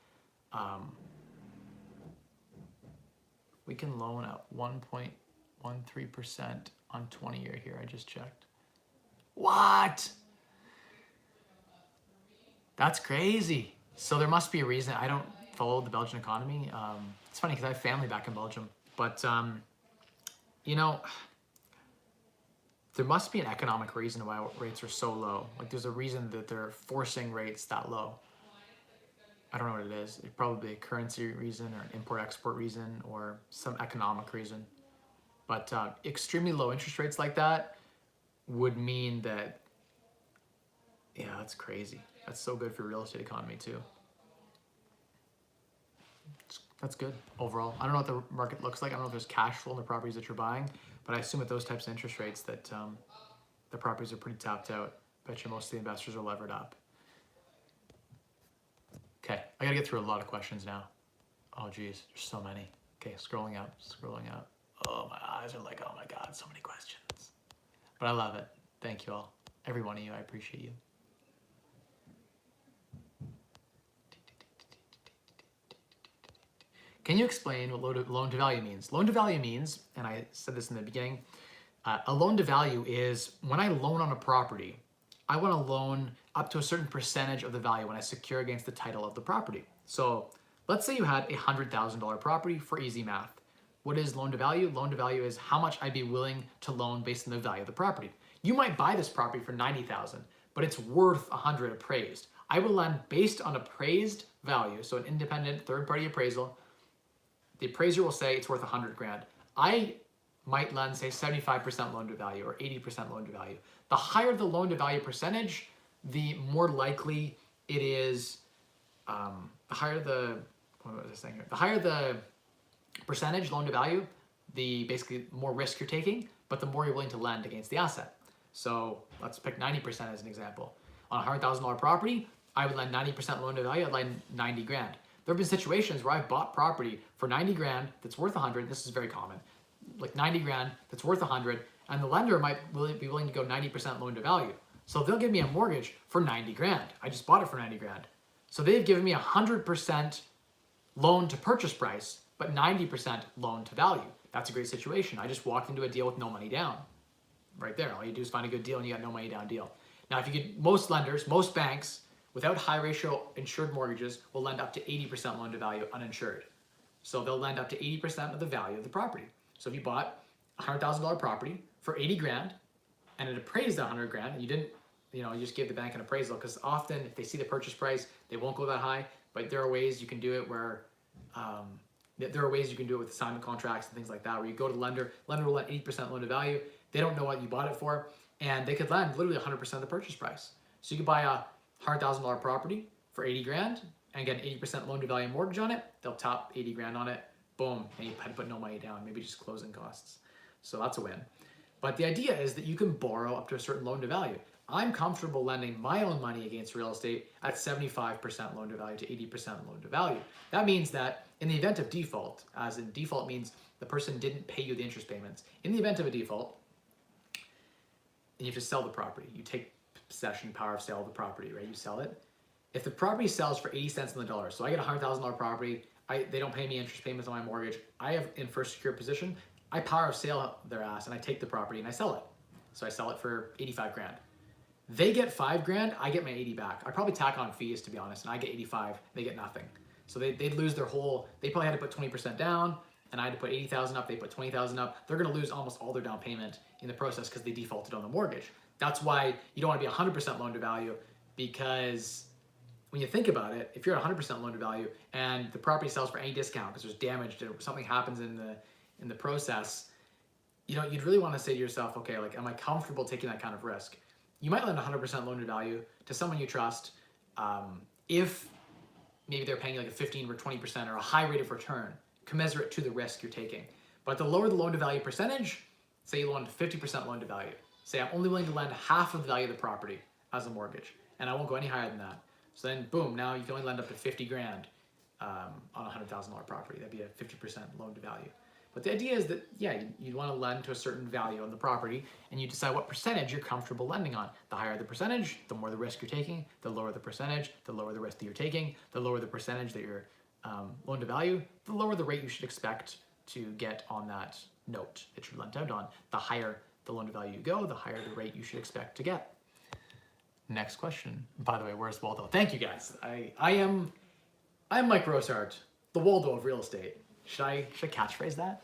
We can loan at 1.13% on 20-year here. I just checked. What? That's crazy. So there must be a reason. I don't follow the Belgian economy. It's funny because I have family back in Belgium, but you know, there must be an economic reason why rates are so low. Like there's a reason that they're forcing rates that low. I don't know what it is. It's probably a currency reason or an import-export reason or some economic reason. But extremely low interest rates like that would mean that, yeah, that's crazy. That's so good for the real estate economy too. That's good overall. I don't know what the market looks like. I don't know if there's cash flow in the properties that you're buying, but I assume at those types of interest rates that the properties are pretty tapped out. Bet you most of the investors are levered up. Okay, I gotta get through a lot of questions now. Oh geez, there's so many. Okay, scrolling up. Oh, my eyes are like, oh my God, so many questions. But I love it. Thank you all. Every one of you, I appreciate you. Can you explain what loan to value means? Loan to value means, and I said this in the beginning, a loan to value is when I loan on a property, I want to loan up to a certain percentage of the value when I secure against the title of the property. So let's say you had a $100,000 property for easy math. What is loan to value? Loan to value is how much I'd be willing to loan based on the value of the property. You might buy this property for $90,000, but it's worth $100 appraised. I will lend based on appraised value, so an independent third-party appraisal. The appraiser will say it's worth 100 grand. I might lend, say, 75% loan to value or 80% loan to value. The higher the loan to value percentage, the more likely it is, the higher the percentage loan to value, the basically more risk you're taking, but the more you're willing to lend against the asset. So let's pick 90% as an example. On a $100,000 property, I would lend 90% loan to value, I'd lend 90 grand. There have been situations where I've bought property for 90 grand that's worth 100. This is very common. Like 90 grand that's worth 100, and the lender might be willing to go 90% loan to value. So they'll give me a mortgage for 90 grand. I just bought it for 90 grand. So they've given me 100% loan to purchase price, but 90% loan to value. That's a great situation. I just walked into a deal with no money down. Right there. All you do is find a good deal and you got no money down deal. Now, if you get most lenders, most banks, without high ratio insured mortgages, will lend up to 80% loan to value uninsured. So they'll lend up to 80% of the value of the property. So if you bought a $100,000 property for 80 grand and it appraised at 100 grand and you didn't, you just gave the bank an appraisal, because often if they see the purchase price, they won't go that high, but there are ways you can do it where, there are ways you can do it with assignment contracts and things like that, where you go to the lender will lend 80% loan to value, they don't know what you bought it for, and they could lend literally 100% of the purchase price. So you could buy a $100,000 property for 80 grand and get an 80% loan to value mortgage on it. They'll top 80 grand on it. Boom. And you had to put no money down, maybe just closing costs. So that's a win. But the idea is that you can borrow up to a certain loan to value. I'm comfortable lending my own money against real estate at 75% loan to value to 80% loan to value. That means that in the event of default, as in default means the person didn't pay you the interest payments. In the event of a default, you have to sell the property. You take possession, power of sale of the property, right? You sell it. If the property sells for 80 cents on the dollar, so I get a $100,000 property, they don't pay me interest payments on my mortgage, I have in first secure position, I power of sale their ass and I take the property and I sell it. So I sell it for 85 grand. They get 5 grand, I get my 80 back. I probably tack on fees, to be honest, and I get 85, they get nothing. So they'd lose their whole, they probably had to put 20% down, and I had to put 80,000 up, they put 20,000 up. They're gonna lose almost all their down payment in the process because they defaulted on the mortgage. That's why you don't wanna be 100% loan to value, because when you think about it, if you're at 100% loan to value and the property sells for any discount because there's damage or something happens in the process, you'd really want to say to yourself, okay, like, am I comfortable taking that kind of risk? You might lend 100% loan to value to someone you trust if maybe they're paying you like a 15 or 20% or a high rate of return commensurate to the risk you're taking. But to lower the loan to value percentage, say you loan 50% loan to value. Say I'm only willing to lend half of the value of the property as a mortgage, and I won't go any higher than that. So then, boom, now you can only lend up to 50 grand on a $100,000 property. That'd be a 50% loan to value. But the idea is that, yeah, you'd want to lend to a certain value on the property, and you decide what percentage you're comfortable lending on. The higher the percentage, the more the risk you're taking. The lower the percentage, the lower the risk that you're taking. The lower the percentage that you're loan to value, the lower the rate you should expect to get on that note that you're lent out on. The higher the loan to value you go, the higher the rate you should expect to get. Next question. By the way, where's Waldo? Thank you guys. I'm Mike Rosehart, the Waldo of real estate. Should I catchphrase that?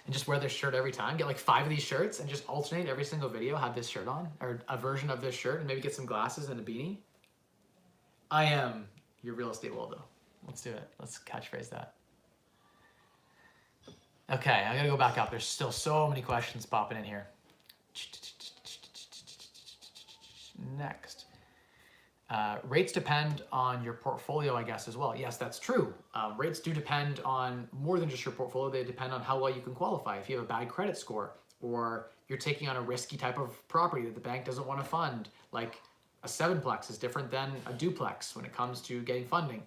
And just wear this shirt every time? Get like 5 of these shirts and just alternate every single video, have this shirt on, or a version of this shirt, and maybe get some glasses and a beanie? I am your real estate Waldo. Let's do it. Let's catchphrase that. Okay, I gotta go back up. There's still so many questions popping in here. Next. Rates depend on your portfolio, I guess, as well. Yes, that's true. Rates do depend on more than just your portfolio. They depend on how well you can qualify. If you have a bad credit score, or you're taking on a risky type of property that the bank doesn't want to fund, like a 7-plex is different than a duplex when it comes to getting funding.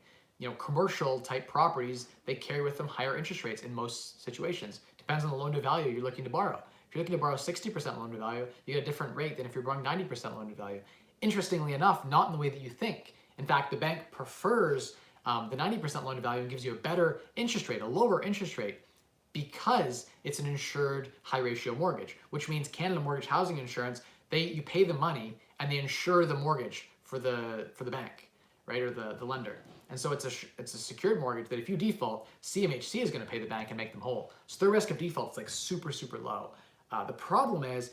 Commercial type properties, they carry with them higher interest rates in most situations. Depends on the loan to value you're looking to borrow. If you're looking to borrow 60% loan to value, you get a different rate than if you're borrowing 90% loan to value. Interestingly enough, not in the way that you think. In fact, the bank prefers the 90% loan to value and gives you a better interest rate, a lower interest rate, because it's an insured high ratio mortgage, which means Canada Mortgage Housing Insurance, you pay the money and they insure the mortgage for the bank, right, or the lender. And so it's a secured mortgage that if you default, CMHC is going to pay the bank and make them whole. So their risk of default is like super, super low. The problem is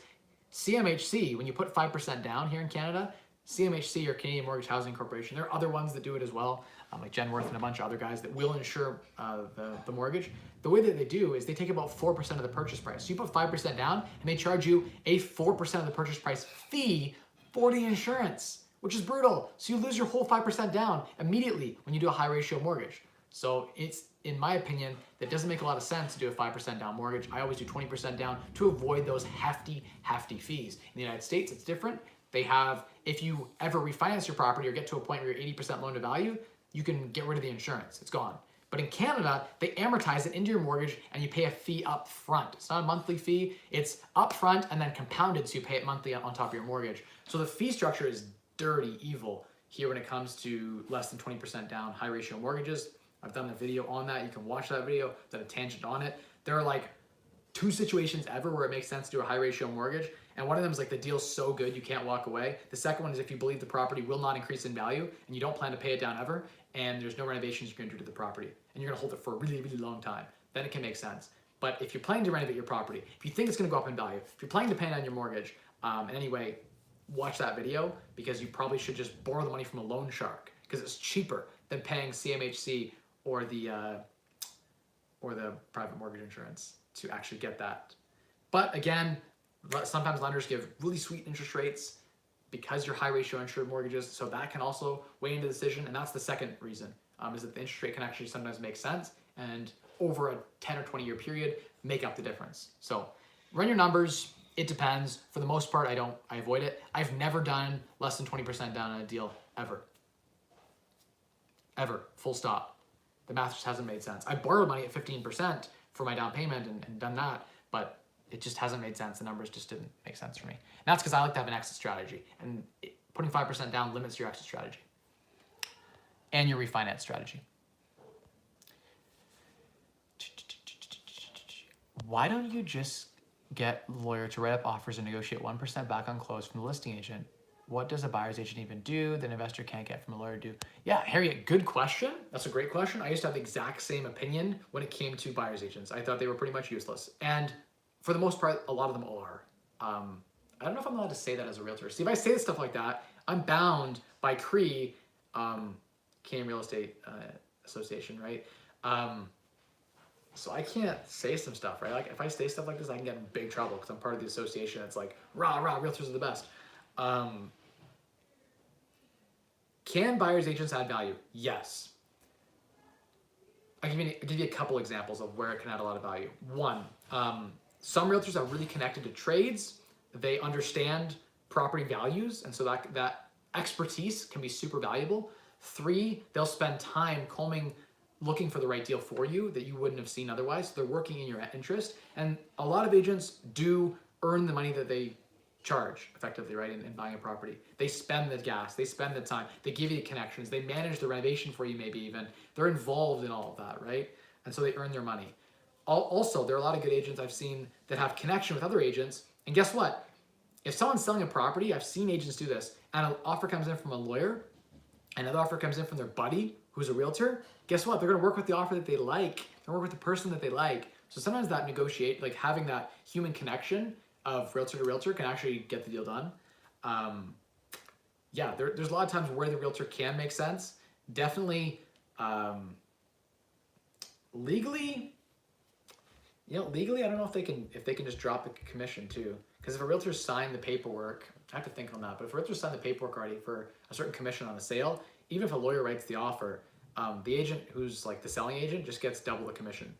CMHC, when you put 5% down here in Canada, CMHC or Canadian Mortgage Housing Corporation, there are other ones that do it as well, like Genworth and a bunch of other guys that will insure the mortgage. The way that they do is they take about 4% of the purchase price. So you put 5% down and they charge you a 4% of the purchase price fee for the insurance, which is brutal. So you lose your whole 5% down immediately when you do a high ratio mortgage. So it's, in my opinion, that doesn't make a lot of sense to do a 5% down mortgage. I always do 20% down to avoid those hefty fees. In the United States, it's different. They have, if you ever refinance your property or get to a point where you're 80% loan to value, you can get rid of the insurance. It's gone. But in Canada, they amortize it into your mortgage and you pay a fee up front. It's not a monthly fee. It's up front and then compounded, so you pay it monthly on top of your mortgage. So the fee structure is dirty evil here when it comes to less than 20% down high ratio mortgages. I've done a video on that. You can watch that video. I've done a tangent on it. There are like 2 situations ever where it makes sense to do a high ratio mortgage. And one of them is like the deal's so good you can't walk away. The second one is if you believe the property will not increase in value and you don't plan to pay it down ever, and there's no renovations you're going to do to the property, and you're going to hold it for a really, really long time, then it can make sense. But if you're planning to renovate your property, if you think it's going to go up in value, if you're planning to pay down your mortgage, in any way, watch that video, because you probably should just borrow the money from a loan shark, because it's cheaper than paying CMHC or the private mortgage insurance to actually get that. But again, sometimes lenders give really sweet interest rates because you're high ratio insured mortgages, so that can also weigh into the decision. And that's the second reason, is that the interest rate can actually sometimes make sense, and over a 10 or 20 year period, make up the difference. So run your numbers. It depends. For the most part, I avoid it. I've never done less than 20% down on a deal, ever. Ever, full stop. The math just hasn't made sense. I borrowed money at 15% for my down payment and done that, but it just hasn't made sense. The numbers just didn't make sense for me. And that's because I like to have an exit strategy, and putting 5% down limits your exit strategy and your refinance strategy. Why don't you just get the lawyer to write up offers and negotiate 1% back on close from the listing agent? What does a buyer's agent even do that an investor can't get from a lawyer do? Yeah, Harriet, good question. That's a great question. I used to have the exact same opinion when it came to buyer's agents. I thought they were pretty much useless. And for the most part, a lot of them are. I don't know if I'm allowed to say that as a realtor. See, if I say stuff like that, I'm bound by CRE, Canadian Real Estate Association, right? So I can't say some stuff, right? Like if I say stuff like this, I can get in big trouble because I'm part of the association that's like, rah, rah, realtors are the best. Can buyer's agents add value? Yes. I'll give you a couple examples of where it can add a lot of value. One, some realtors are really connected to trades. They understand property values, and so that expertise can be super valuable. Three, they'll spend time looking for the right deal for you that you wouldn't have seen otherwise. So they're working in your interest. And a lot of agents do earn the money that they charge effectively, right, in buying a property. They spend the gas, they spend the time, they give you the connections, they manage the renovation for you maybe even. They're involved in all of that, right? And so they earn their money. Also, there are a lot of good agents I've seen that have connection with other agents. And guess what? If someone's selling a property, I've seen agents do this, and an offer comes in from a lawyer, another offer comes in from their buddy who's a realtor, guess what? They're gonna work with the offer that they like. They're gonna work with the person that they like. So sometimes that having that human connection of realtor to realtor can actually get the deal done. There's a lot of times where the realtor can make sense. Definitely legally, I don't know if they can just drop the commission too. Because if a realtor signed the paperwork, I have to think on that, but if a realtor signed the paperwork already for a certain commission on the sale, even if a lawyer writes the offer, the agent who's like the selling agent just gets double the commission.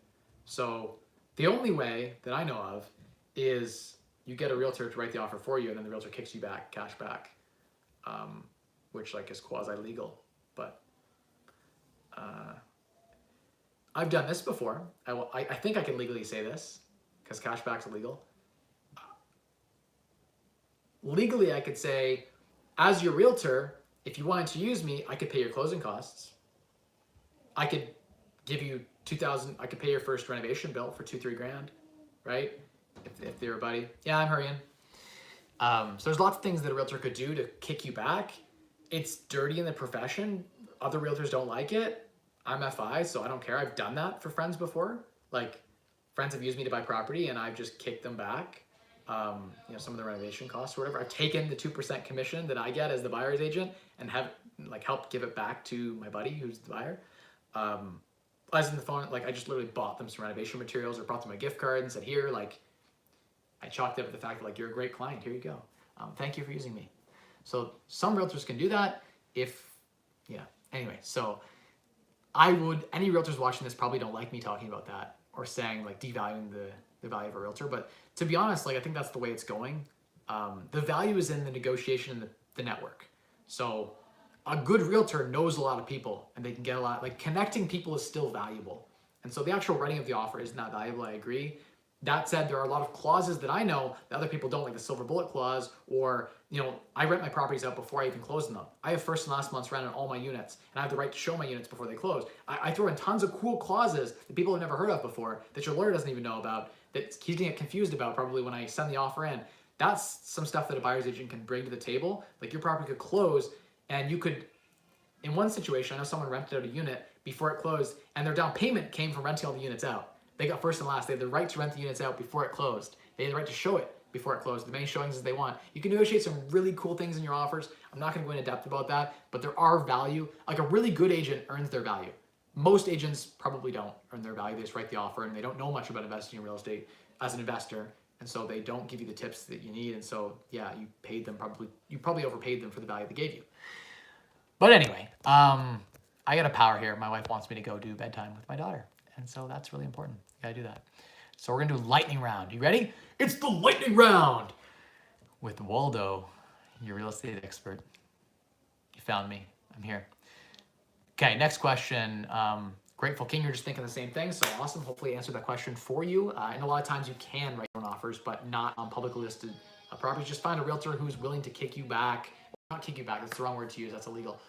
So the only way that I know of is you get a realtor to write the offer for you, and then the realtor kicks you back, cash back, which like is quasi-legal. But I've done this before. I think I can legally say this because cashback's illegal. Legally, I could say, as your realtor, if you wanted to use me, I could pay your closing costs. I could give you $2,000. I could pay your first renovation bill for $2-3 grand, right? If they're a buddy. Yeah, I'm hurrying. So there's lots of things that a realtor could do to kick you back. It's dirty in the profession. Other realtors don't like it. I'm FI, so I don't care. I've done that for friends before. Like, friends have used me to buy property, and I've just kicked them back. Some of the renovation costs or whatever. I've taken the 2% commission that I get as the buyer's agent and have helped give it back to my buddy who's the buyer. As in the phone, I just literally bought them some renovation materials or brought them a gift card and said, here, I chalked it up with the fact that you're a great client, here you go. Thank you for using me. So some realtors can do that anyway, so any realtors watching this probably don't like me talking about that or saying devaluing the value of a realtor, but to be honest, I think that's the way it's going. The value is in the negotiation and the network. So a good realtor knows a lot of people and they can get a lot, connecting people is still valuable. And so the actual writing of the offer isn't that valuable, I agree. That said, there are a lot of clauses that I know that other people don't, like the silver bullet clause, or, I rent my properties out before I even close them up. I have first and last month's rent on all my units, and I have the right to show my units before they close. I throw in tons of cool clauses that people have never heard of before, that your lawyer doesn't even know about, that he's gonna get confused about probably when I send the offer in. That's some stuff that a buyer's agent can bring to the table. Your property could close, and you could, in one situation, I know someone rented out a unit before it closed, and their down payment came from renting all the units out. They got first and last. They had the right to rent the units out before it closed. They had the right to show it before it closed, the many showings as they want. You can negotiate some really cool things in your offers. I'm not going to go into depth about that, but there are value. A really good agent earns their value. Most agents probably don't earn their value. They just write the offer, and they don't know much about investing in real estate as an investor, and so they don't give you the tips that you need. And so, yeah, you probably overpaid them for the value they gave you. But anyway, I got a power here. My wife wants me to go do bedtime with my daughter. And so that's really important. You gotta do that. So we're gonna do lightning round. You ready? It's the lightning round with Waldo, your real estate expert. You found me. I'm here. Okay, next question. Grateful King, you're just thinking the same thing. So awesome. Hopefully I answered that question for you. And a lot of times you can write your own offers, but not on publicly listed properties. Just find a realtor who's willing to kick you back. Not kick you back. That's the wrong word to use. That's illegal.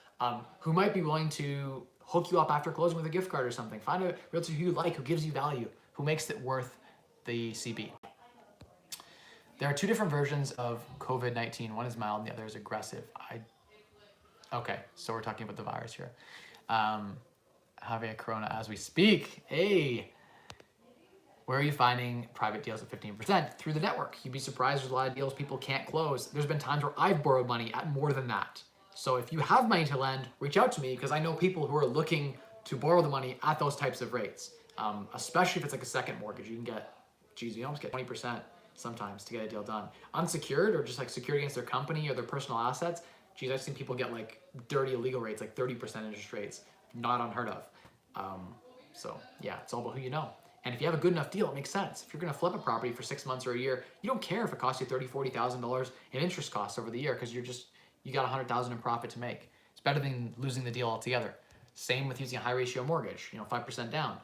Who might be willing to hook you up after closing with a gift card or something. Find a realtor who you like, who gives you value, who makes it worth the CB. There are two different versions of COVID-19. One is mild and the other is aggressive. Okay, so we're talking about the virus here. Having a corona as we speak. Hey, where are you finding private deals at 15%? Through the network. You'd be surprised there's a lot of deals people can't close. There's been times where I've borrowed money at more than that. So if you have money to lend, reach out to me because I know people who are looking to borrow the money at those types of rates. Especially if it's like a second mortgage. You can get, geez, you almost get 20% sometimes to get a deal done. Unsecured or just like secured against their company or their personal assets, geez, I've seen people get like dirty illegal rates, like 30% interest rates, not unheard of. So yeah, it's all about who you know. And if you have a good enough deal, it makes sense. If you're gonna flip a property for 6 months or a year, you don't care if it costs you $30,000, $40,000 in interest costs over the year because you got $100,000 in profit to make. It's better than losing the deal altogether. Same with using a high ratio mortgage, 5% down.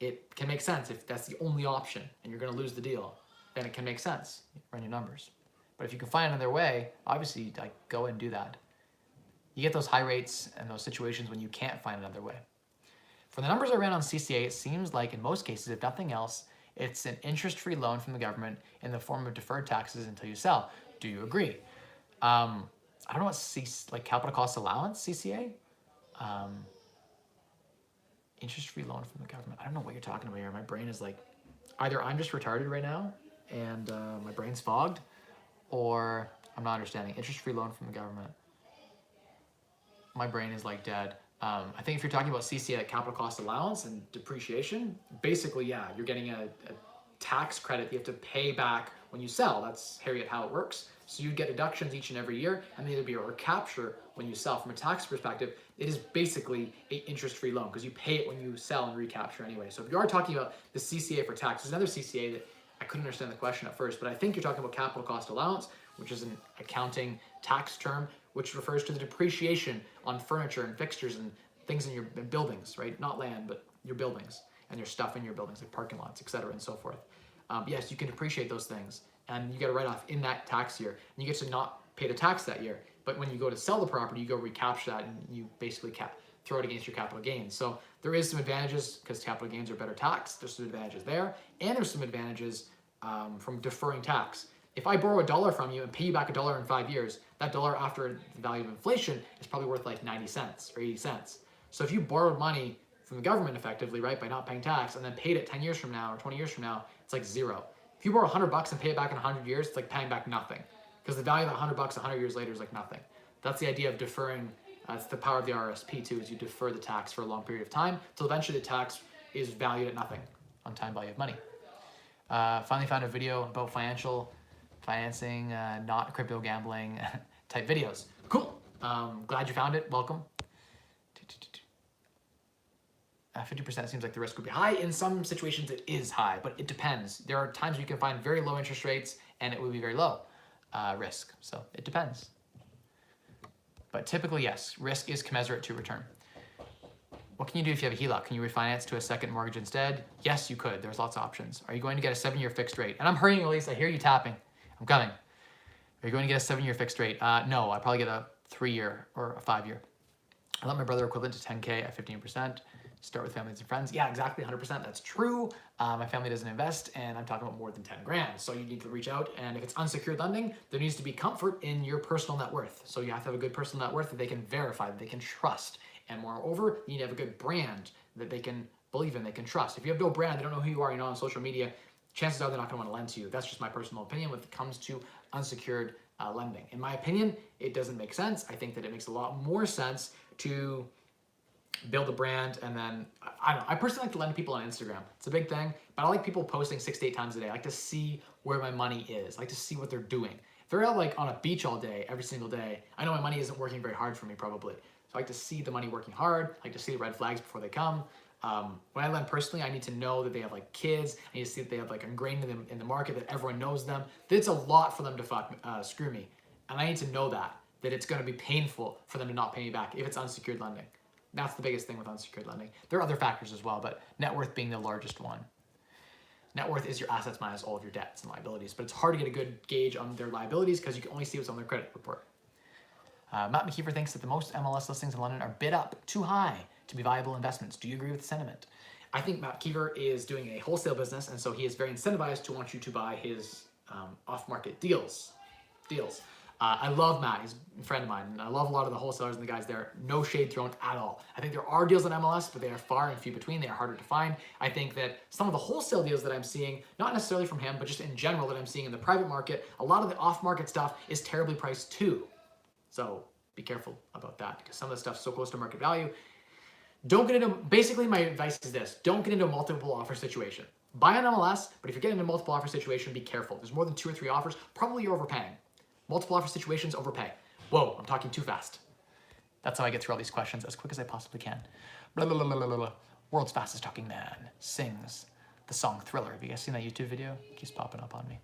It can make sense if that's the only option and you're gonna lose the deal, then it can make sense. Run your numbers. But if you can find another way, obviously like go and do that. You get those high rates and those situations when you can't find another way. For the numbers I ran on CCA, it seems like in most cases, if nothing else, it's an interest-free loan from the government in the form of deferred taxes until you sell. Do you agree? I don't know what capital cost allowance, CCA? Interest-free loan from the government. I don't know what you're talking about here. My brain is like, either I'm just retarded right now and my brain's fogged, or I'm not understanding. Interest-free loan from the government. My brain is like dead. I think if you're talking about CCA, capital cost allowance and depreciation, basically, yeah, you're getting a tax credit you have to pay back when you sell. That's how it works. So you get deductions each and every year, and then there'll be a recapture when you sell. From a tax perspective, it is basically an interest-free loan because you pay it when you sell and recapture anyway. So if you are talking about the CCA for tax, there's another CCA that I couldn't understand the question at first, but I think you're talking about capital cost allowance, which is an accounting tax term, which refers to the depreciation on furniture and fixtures and things in your buildings, right? Not land, but your buildings and your stuff in your buildings, like parking lots, et cetera, and so forth. Yes, you can depreciate those things, and you get a write-off in that tax year, and you get to not pay the tax that year. But when you go to sell the property, you go recapture that, and you basically throw it against your capital gains. So there is some advantages because capital gains are better taxed. There's some advantages there, and there's some advantages from deferring tax. If I borrow $1 from you and pay you back $1 in 5 years, that dollar after the value of inflation is probably worth like 90 cents or 80 cents. So if you borrowed money from the government effectively, right, by not paying tax and then paid it 10 years from now or 20 years from now, it's like zero. If you borrow $100 and pay it back in 100 years, it's like paying back nothing because the value of that $100 100 years later is like nothing. That's the idea of deferring. That's the power of the RSP too, is you defer the tax for a long period of time till eventually the tax is valued at nothing on time value of money. Finally found a video about financing, not crypto gambling type videos. Cool. Glad you found it. Welcome. 50% seems like the risk would be high. In some situations, it is high, but it depends. There are times you can find very low interest rates and it would be very low risk. So it depends. But typically, yes, risk is commensurate to return. What can you do if you have a HELOC? Can you refinance to a second mortgage instead? Yes, you could. There's lots of options. Are you going to get a 7-year fixed rate? And I'm hurrying, Elise. I hear you tapping. I'm coming. Are you going to get a 7-year fixed rate? No, I'd probably get a 3-year or a 5-year. I let my brother equivalent to 10K at 15%. Start with families and friends. Yeah, exactly, 100%. That's true. My family doesn't invest, and I'm talking about more than 10 grand. So you need to reach out, and if it's unsecured lending, there needs to be comfort in your personal net worth. So you have to have a good personal net worth that they can verify, that they can trust. And moreover, you need to have a good brand that they can believe in, they can trust. If you have no brand, they don't know who you are, you're not on social media, chances are they're not going to want to lend to you. That's just my personal opinion when it comes to unsecured lending. In my opinion, it doesn't make sense. I think that it makes a lot more sense to build a brand, and then I don't know. I personally like to lend to people on Instagram. It's a big thing, but I like people posting 6 to 8 times a day. I like to see where my money is. I like to see what they're doing. If they're out like on a beach all day, every single day, I know my money isn't working very hard for me probably. So I like to see the money working hard. I like to see the red flags before they come. When I lend personally, I need to know that they have like kids. I need to see that they have like ingrained in the market, that everyone knows them. That it's a lot for them to screw me. And I need to know that it's going to be painful for them to not pay me back if it's unsecured lending. That's the biggest thing with unsecured lending. There are other factors as well, but net worth being the largest one. Net worth is your assets minus all of your debts and liabilities, but it's hard to get a good gauge on their liabilities because you can only see what's on their credit report. Matt McKeever thinks that the most MLS listings in London are bid up too high to be viable investments. Do you agree with the sentiment? I think Matt McKeever is doing a wholesale business, and so he is very incentivized to want you to buy his off-market deals. I love Matt. He's a friend of mine, and I love a lot of the wholesalers and the guys there. No shade thrown at all. I think there are deals on MLS, but they are far and few between. They are harder to find. I think that some of the wholesale deals that I'm seeing, not necessarily from him, but just in general that I'm seeing in the private market, a lot of the off-market stuff is terribly priced too. So be careful about that because some of the stuff's so close to market value. Don't get into, basically my advice is this, don't get into a multiple offer situation. Buy on MLS, but if you're getting into a multiple offer situation, be careful. There's more than 2 or 3 offers, probably you're overpaying. Multiple offer situations, overpay. Whoa, I'm talking too fast. That's how I get through all these questions as quick as I possibly can. Blah, blah, blah, blah, blah, blah. World's fastest talking man sings the song Thriller. Have you guys seen that YouTube video? It keeps popping up on me.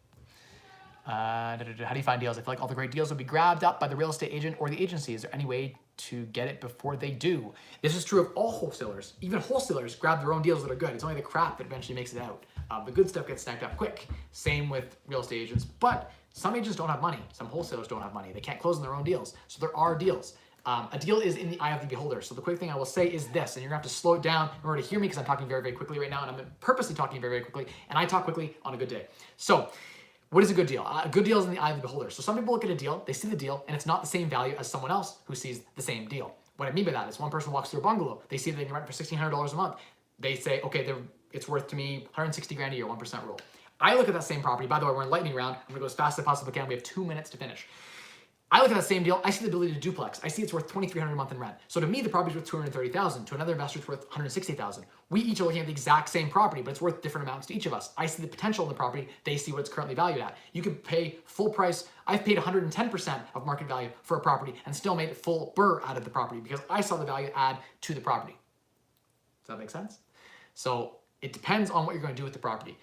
How do you find deals? I feel like all the great deals will be grabbed up by the real estate agent or the agency. Is there any way to get it before they do? This is true of all wholesalers. Even wholesalers grab their own deals that are good. It's only the crap that eventually makes it out. The good stuff gets snagged up quick. Same with real estate agents, but some agents don't have money. Some wholesalers don't have money. They can't close on their own deals. So there are deals. A deal is in the eye of the beholder. So the quick thing I will say is this, and you're gonna have to slow it down in order to hear me because I'm talking very, very quickly right now, and I'm purposely talking very, very quickly, and I talk quickly on a good day. So what is a good deal? A good deal is in the eye of the beholder. So some people look at a deal, they see the deal, and it's not the same value as someone else who sees the same deal. What I mean by that is one person walks through a bungalow, they see that they can rent for $1,600 a month. They say, okay, it's worth to me 160 grand a year, 1% rule. I look at that same property. By the way, we're in lightning round. I'm gonna go as fast as I possibly can. We have 2 minutes to finish. I look at that same deal, I see the ability to duplex. I see it's worth $2,300 a month in rent. So to me, the property's worth $230,000. To another investor, it's worth $160,000. We each are looking at the exact same property, but it's worth different amounts to each of us. I see the potential in the property, they see what it's currently valued at. You could pay full price. I've paid 110% of market value for a property and still made full burr out of the property because I saw the value add to the property. Does that make sense? So it depends on what you're going to do with the property.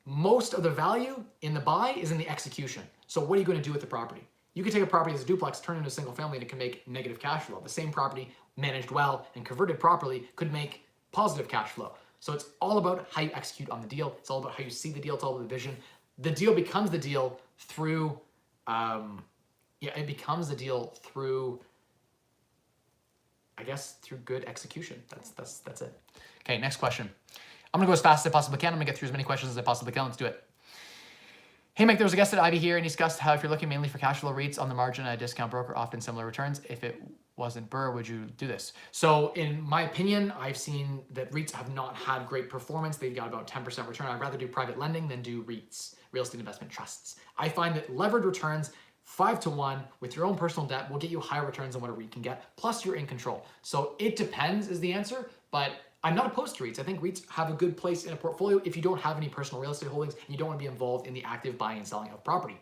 Most of the value in the buy is in the execution. So what are you going to do with the property? You could take a property as a duplex, turn it into a single family, and it can make negative cash flow. The same property managed well and converted properly could make positive cash flow. So it's all about how you execute on the deal. It's all about how you see the deal. It's all about the vision. The deal becomes the deal through, it becomes the deal through, I guess, through good execution. That's it. Okay, next question. I'm gonna go as fast as I possibly can. I'm gonna get through as many questions as I possibly can. Let's do it. Hey Mike, there was a guest at Ivy here and he discussed how if you're looking mainly for cash flow REITs on the margin at a discount broker, often similar returns. If it wasn't Burr, would you do this? So in my opinion, I've seen that REITs have not had great performance. They've got about 10% return. I'd rather do private lending than do REITs, real estate investment trusts. I find that levered returns 5 to 1 with your own personal debt will get you higher returns than what a REIT can get. Plus you're in control. So it depends is the answer, but I'm not opposed to REITs. I think REITs have a good place in a portfolio if you don't have any personal real estate holdings and you don't want to be involved in the active buying and selling of property.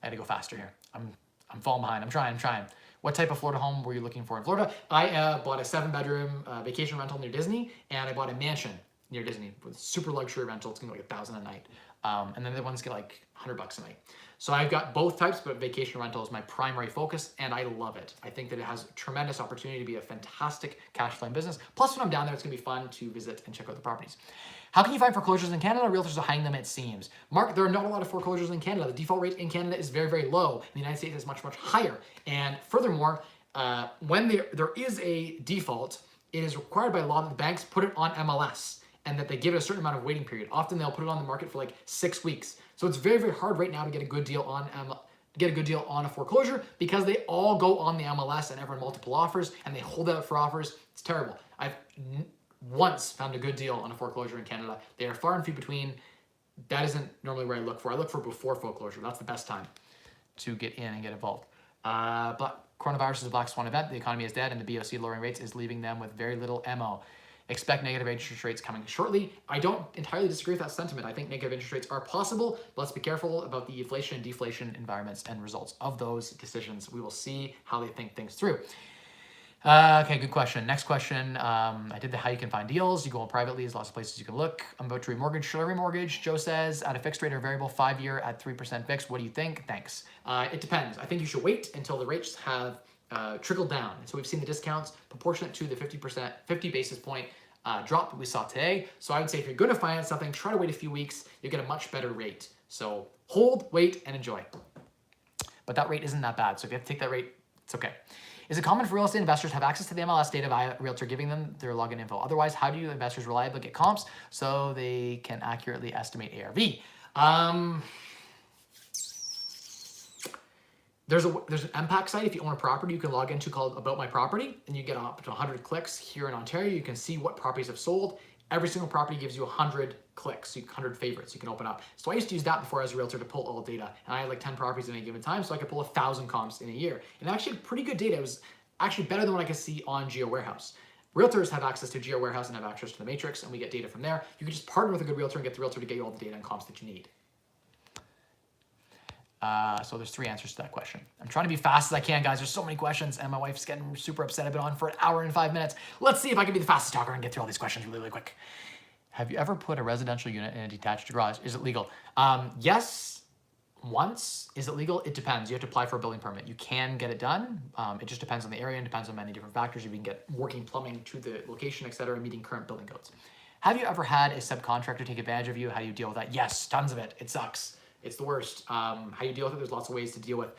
I had to go faster here. I'm falling behind. I'm trying. What type of Florida home were you looking for in Florida? I bought a 7-bedroom vacation rental near Disney, and I bought a mansion near Disney with super luxury rental. It's gonna be like $1,000 a night. And then the ones get like $100 a night. So I've got both types, but vacation rental is my primary focus, and I love it. I think that it has tremendous opportunity to be a fantastic cash flowing business. Plus, when I'm down there, it's gonna be fun to visit and check out the properties. How can you find foreclosures in Canada? Realtors are hiding them, it seems. Mark, there are not a lot of foreclosures in Canada. The default rate in Canada is very, very low. In the United States, it's much, much higher. And furthermore, when there is a default, it is required by law that the banks put it on MLS and that they give it a certain amount of waiting period. Often they'll put it on the market for like 6 weeks. So it's very, very hard right now to get a good deal on a foreclosure because they all go on the MLS and ever multiple offers and they hold out for offers. It's terrible. I've once found a good deal on a foreclosure in Canada. They are far and few between. That isn't normally where I look for. I look for before foreclosure. That's the best time to get in and get involved. But coronavirus is a black swan event. The economy is dead and the BOC lowering rates is leaving them with very little MO. Expect negative interest rates coming shortly. I don't entirely disagree with that sentiment. I think negative interest rates are possible, but let's be careful about the inflation and deflation environments and results of those decisions. We will see how they think things through. Okay, good question. Next question. I did the how you can find deals. You go on privately, there's lots of places you can look. I'm about to remortgage. Should I remortgage? Joe says, at a fixed rate or variable 5-year at 3% fixed. What do you think? Thanks. It depends. I think you should wait until the rates have trickled down. So we've seen the discounts proportionate to the 50 basis point drop that we saw today. So I would say if you're going to finance something, try to wait a few weeks. You'll get a much better rate. So hold, wait, and enjoy. But that rate isn't that bad. So if you have to take that rate, it's okay. Is it common for real estate investors to have access to the MLS data via a realtor giving them their login info? Otherwise, how do you investors reliably get comps so they can accurately estimate ARV? There's an MPAC site. If you own a property, you can log into called About My Property, and you get up to 100 clicks here in Ontario. You can see what properties have sold. Every single property gives you 100 clicks, 100 favorites you can open up. So I used to use that before as a realtor to pull all data. And I had like 10 properties in a given time, so I could pull 1,000 comps in a year. And actually pretty good data. It was actually better than what I could see on Geo Warehouse. Realtors have access to Geo Warehouse and have access to the Matrix, and we get data from there. You can just partner with a good realtor and get the realtor to get you all the data and comps that you need. So there's 3 answers to that question. I'm trying to be fast as I can, guys. There's so many questions, and my wife's getting super upset. I've been on for an hour and 5 minutes. Let's see if I can be the fastest talker and get through all these questions really, really quick. Have you ever put a residential unit in a detached garage? Is it legal? Yes, once. Is it legal? It depends. You have to apply for a building permit. You can get it done. It just depends on the area and depends on many different factors. You can get working plumbing to the location, etc., meeting current building codes. Have you ever had a subcontractor take advantage of you? How do you deal with that? Yes, tons of it. It sucks. It's the worst. How you deal with it, there's lots of ways to deal with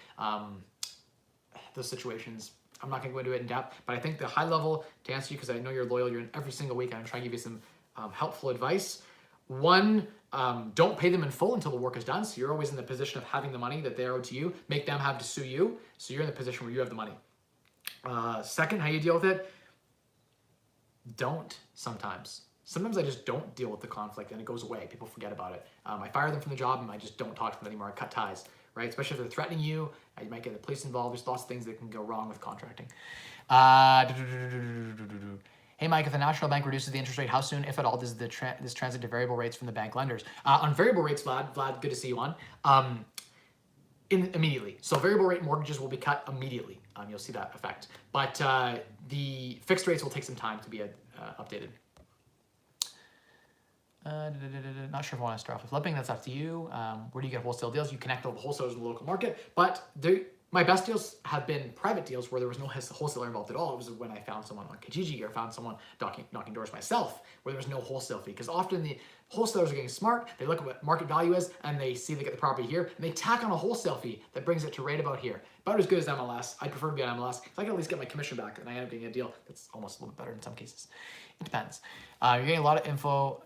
those situations. I'm not going to go into it in depth, but I think the high level, to answer you, because I know you're loyal, you're in every single week, and I'm trying to give you some helpful advice. 1, don't pay them in full until the work is done. So you're always in the position of having the money that they owe to you. Make them have to sue you. So you're in the position where you have the money. 2nd, how you deal with it? Don't sometimes. Sometimes I just don't deal with the conflict and it goes away. People forget about it. I fire them from the job and I just don't talk to them anymore. I cut ties, right? Especially if they're threatening you. You might get the police involved. There's lots of things that can go wrong with contracting. Hey, Mike, if the National Bank reduces the interest rate, how soon, if at all, does this transit to variable rates from the bank lenders? On variable rates, Vlad, good to see you on. Immediately. So variable rate mortgages will be cut immediately. You'll see that effect. But the fixed rates will take some time to be updated. Not sure if I want to start off with flipping. That's up to you. Where do you get wholesale deals? You connect all the wholesalers in the local market. But my best deals have been private deals where there was no wholesaler involved at all. It was when I found someone on Kijiji or found someone knocking doors myself where there was no wholesale fee. Because often the wholesalers are getting smart. They look at what market value is and they see they get the property here and they tack on a wholesale fee that brings it to right about here. About as good as MLS. I prefer to be on MLS because I can at least get my commission back and I end up getting a deal that's almost a little bit better in some cases. It depends. You're getting a lot of info.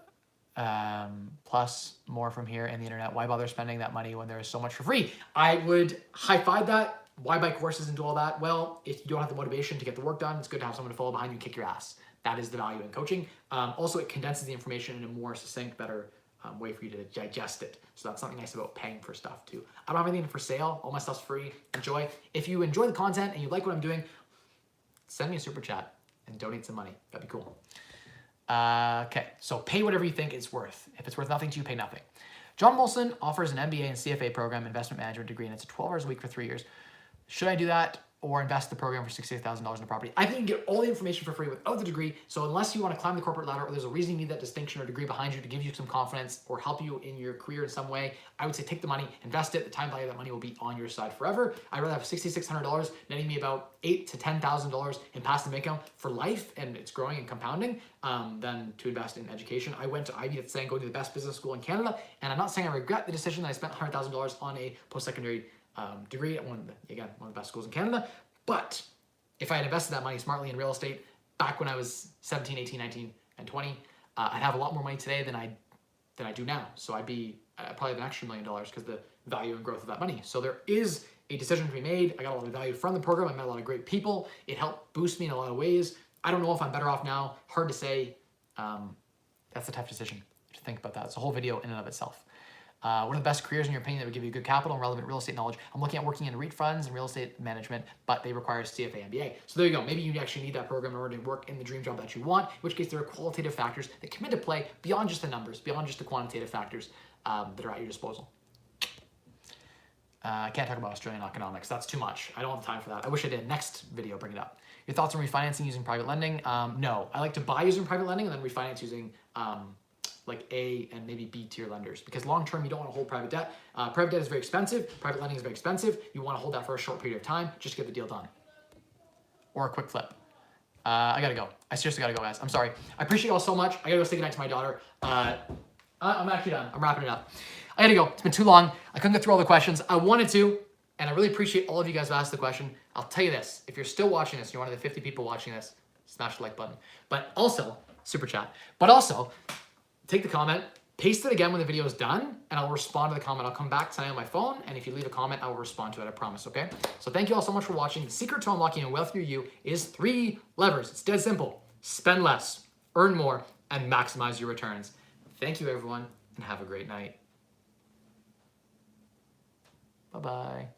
Plus more from here and the internet. Why bother spending that money when there is so much for free? I would high-five that. Why buy courses and do all that? Well, if you don't have the motivation to get the work done, it's good to have someone to follow behind you and kick your ass. That is the value in coaching. Also, it condenses the information in a more succinct, better way for you to digest it. So that's something nice about paying for stuff too. I don't have anything for sale. All my stuff's free. Enjoy. If you enjoy the content and you like what I'm doing, send me a super chat and donate some money. That'd be cool. Okay, so pay whatever you think it's worth. If it's worth nothing to you, pay nothing. John Molson offers an MBA and CFA program, investment management degree, and it's 12 hours a week for 3 years. Should I do that or invest the program for $68,000 in a property? I think you can get all the information for free without the degree. So unless you want to climb the corporate ladder or there's a reason you need that distinction or degree behind you to give you some confidence or help you in your career in some way, I would say take the money, invest it. The time value of that money will be on your side forever. I'd rather have $6,600 netting me about $8,000 to $10,000 in passive income for life, and it's growing and compounding, than to invest in education. I went to Ivy, that's saying go to the best business school in Canada, and I'm not saying I regret the decision that I spent $100,000 on a post-secondary degree at one of the best schools in Canada. But if I had invested that money smartly in real estate back when I was 17, 18, 19, and 20, I'd have a lot more money today than I do now. So I'd be probably an extra $1 million because the value and growth of that money. So there is a decision to be made. I got a lot of value from the program. I met a lot of great people. It helped boost me in a lot of ways. I don't know if I'm better off now. Hard to say. That's a tough decision to think about that. It's a whole video in and of itself. What are the best careers in your opinion that would give you good capital and relevant real estate knowledge? I'm looking at working in REIT funds and real estate management, but they require a CFA MBA. So there you go. Maybe you actually need that program in order to work in the dream job that you want, in which case there are qualitative factors that come into play beyond just the numbers, beyond just the quantitative factors that are at your disposal. I can't talk about Australian economics. That's too much. I don't have time for that. I wish I did. Next video, bring it up. Your thoughts on refinancing using private lending? No. I like to buy using private lending and then refinance using like A and maybe B tier lenders, because long term you don't want to hold private debt. Private debt is very expensive. Private lending is very expensive. You want to hold that for a short period of time just to get the deal done. Or a quick flip. I gotta go. I seriously gotta go, guys. I'm sorry. I appreciate you all so much. I gotta go say goodnight to my daughter. I'm actually done. I'm wrapping it up. I gotta go. It's been too long. I couldn't get through all the questions. I wanted to, and I really appreciate all of you guys who asked the question. I'll tell you this, if you're still watching this, you're one of the 50 people watching this, smash the like button. But also, super chat. But also, take the comment, paste it again when the video is done, and I'll respond to the comment. I'll come back tonight on my phone, and if you leave a comment, I will respond to it, I promise, okay? So thank you all so much for watching. The secret to unlocking a wealthier you is 3 levers. It's dead simple. Spend less, earn more, and maximize your returns. Thank you, everyone, and have a great night. Bye-bye.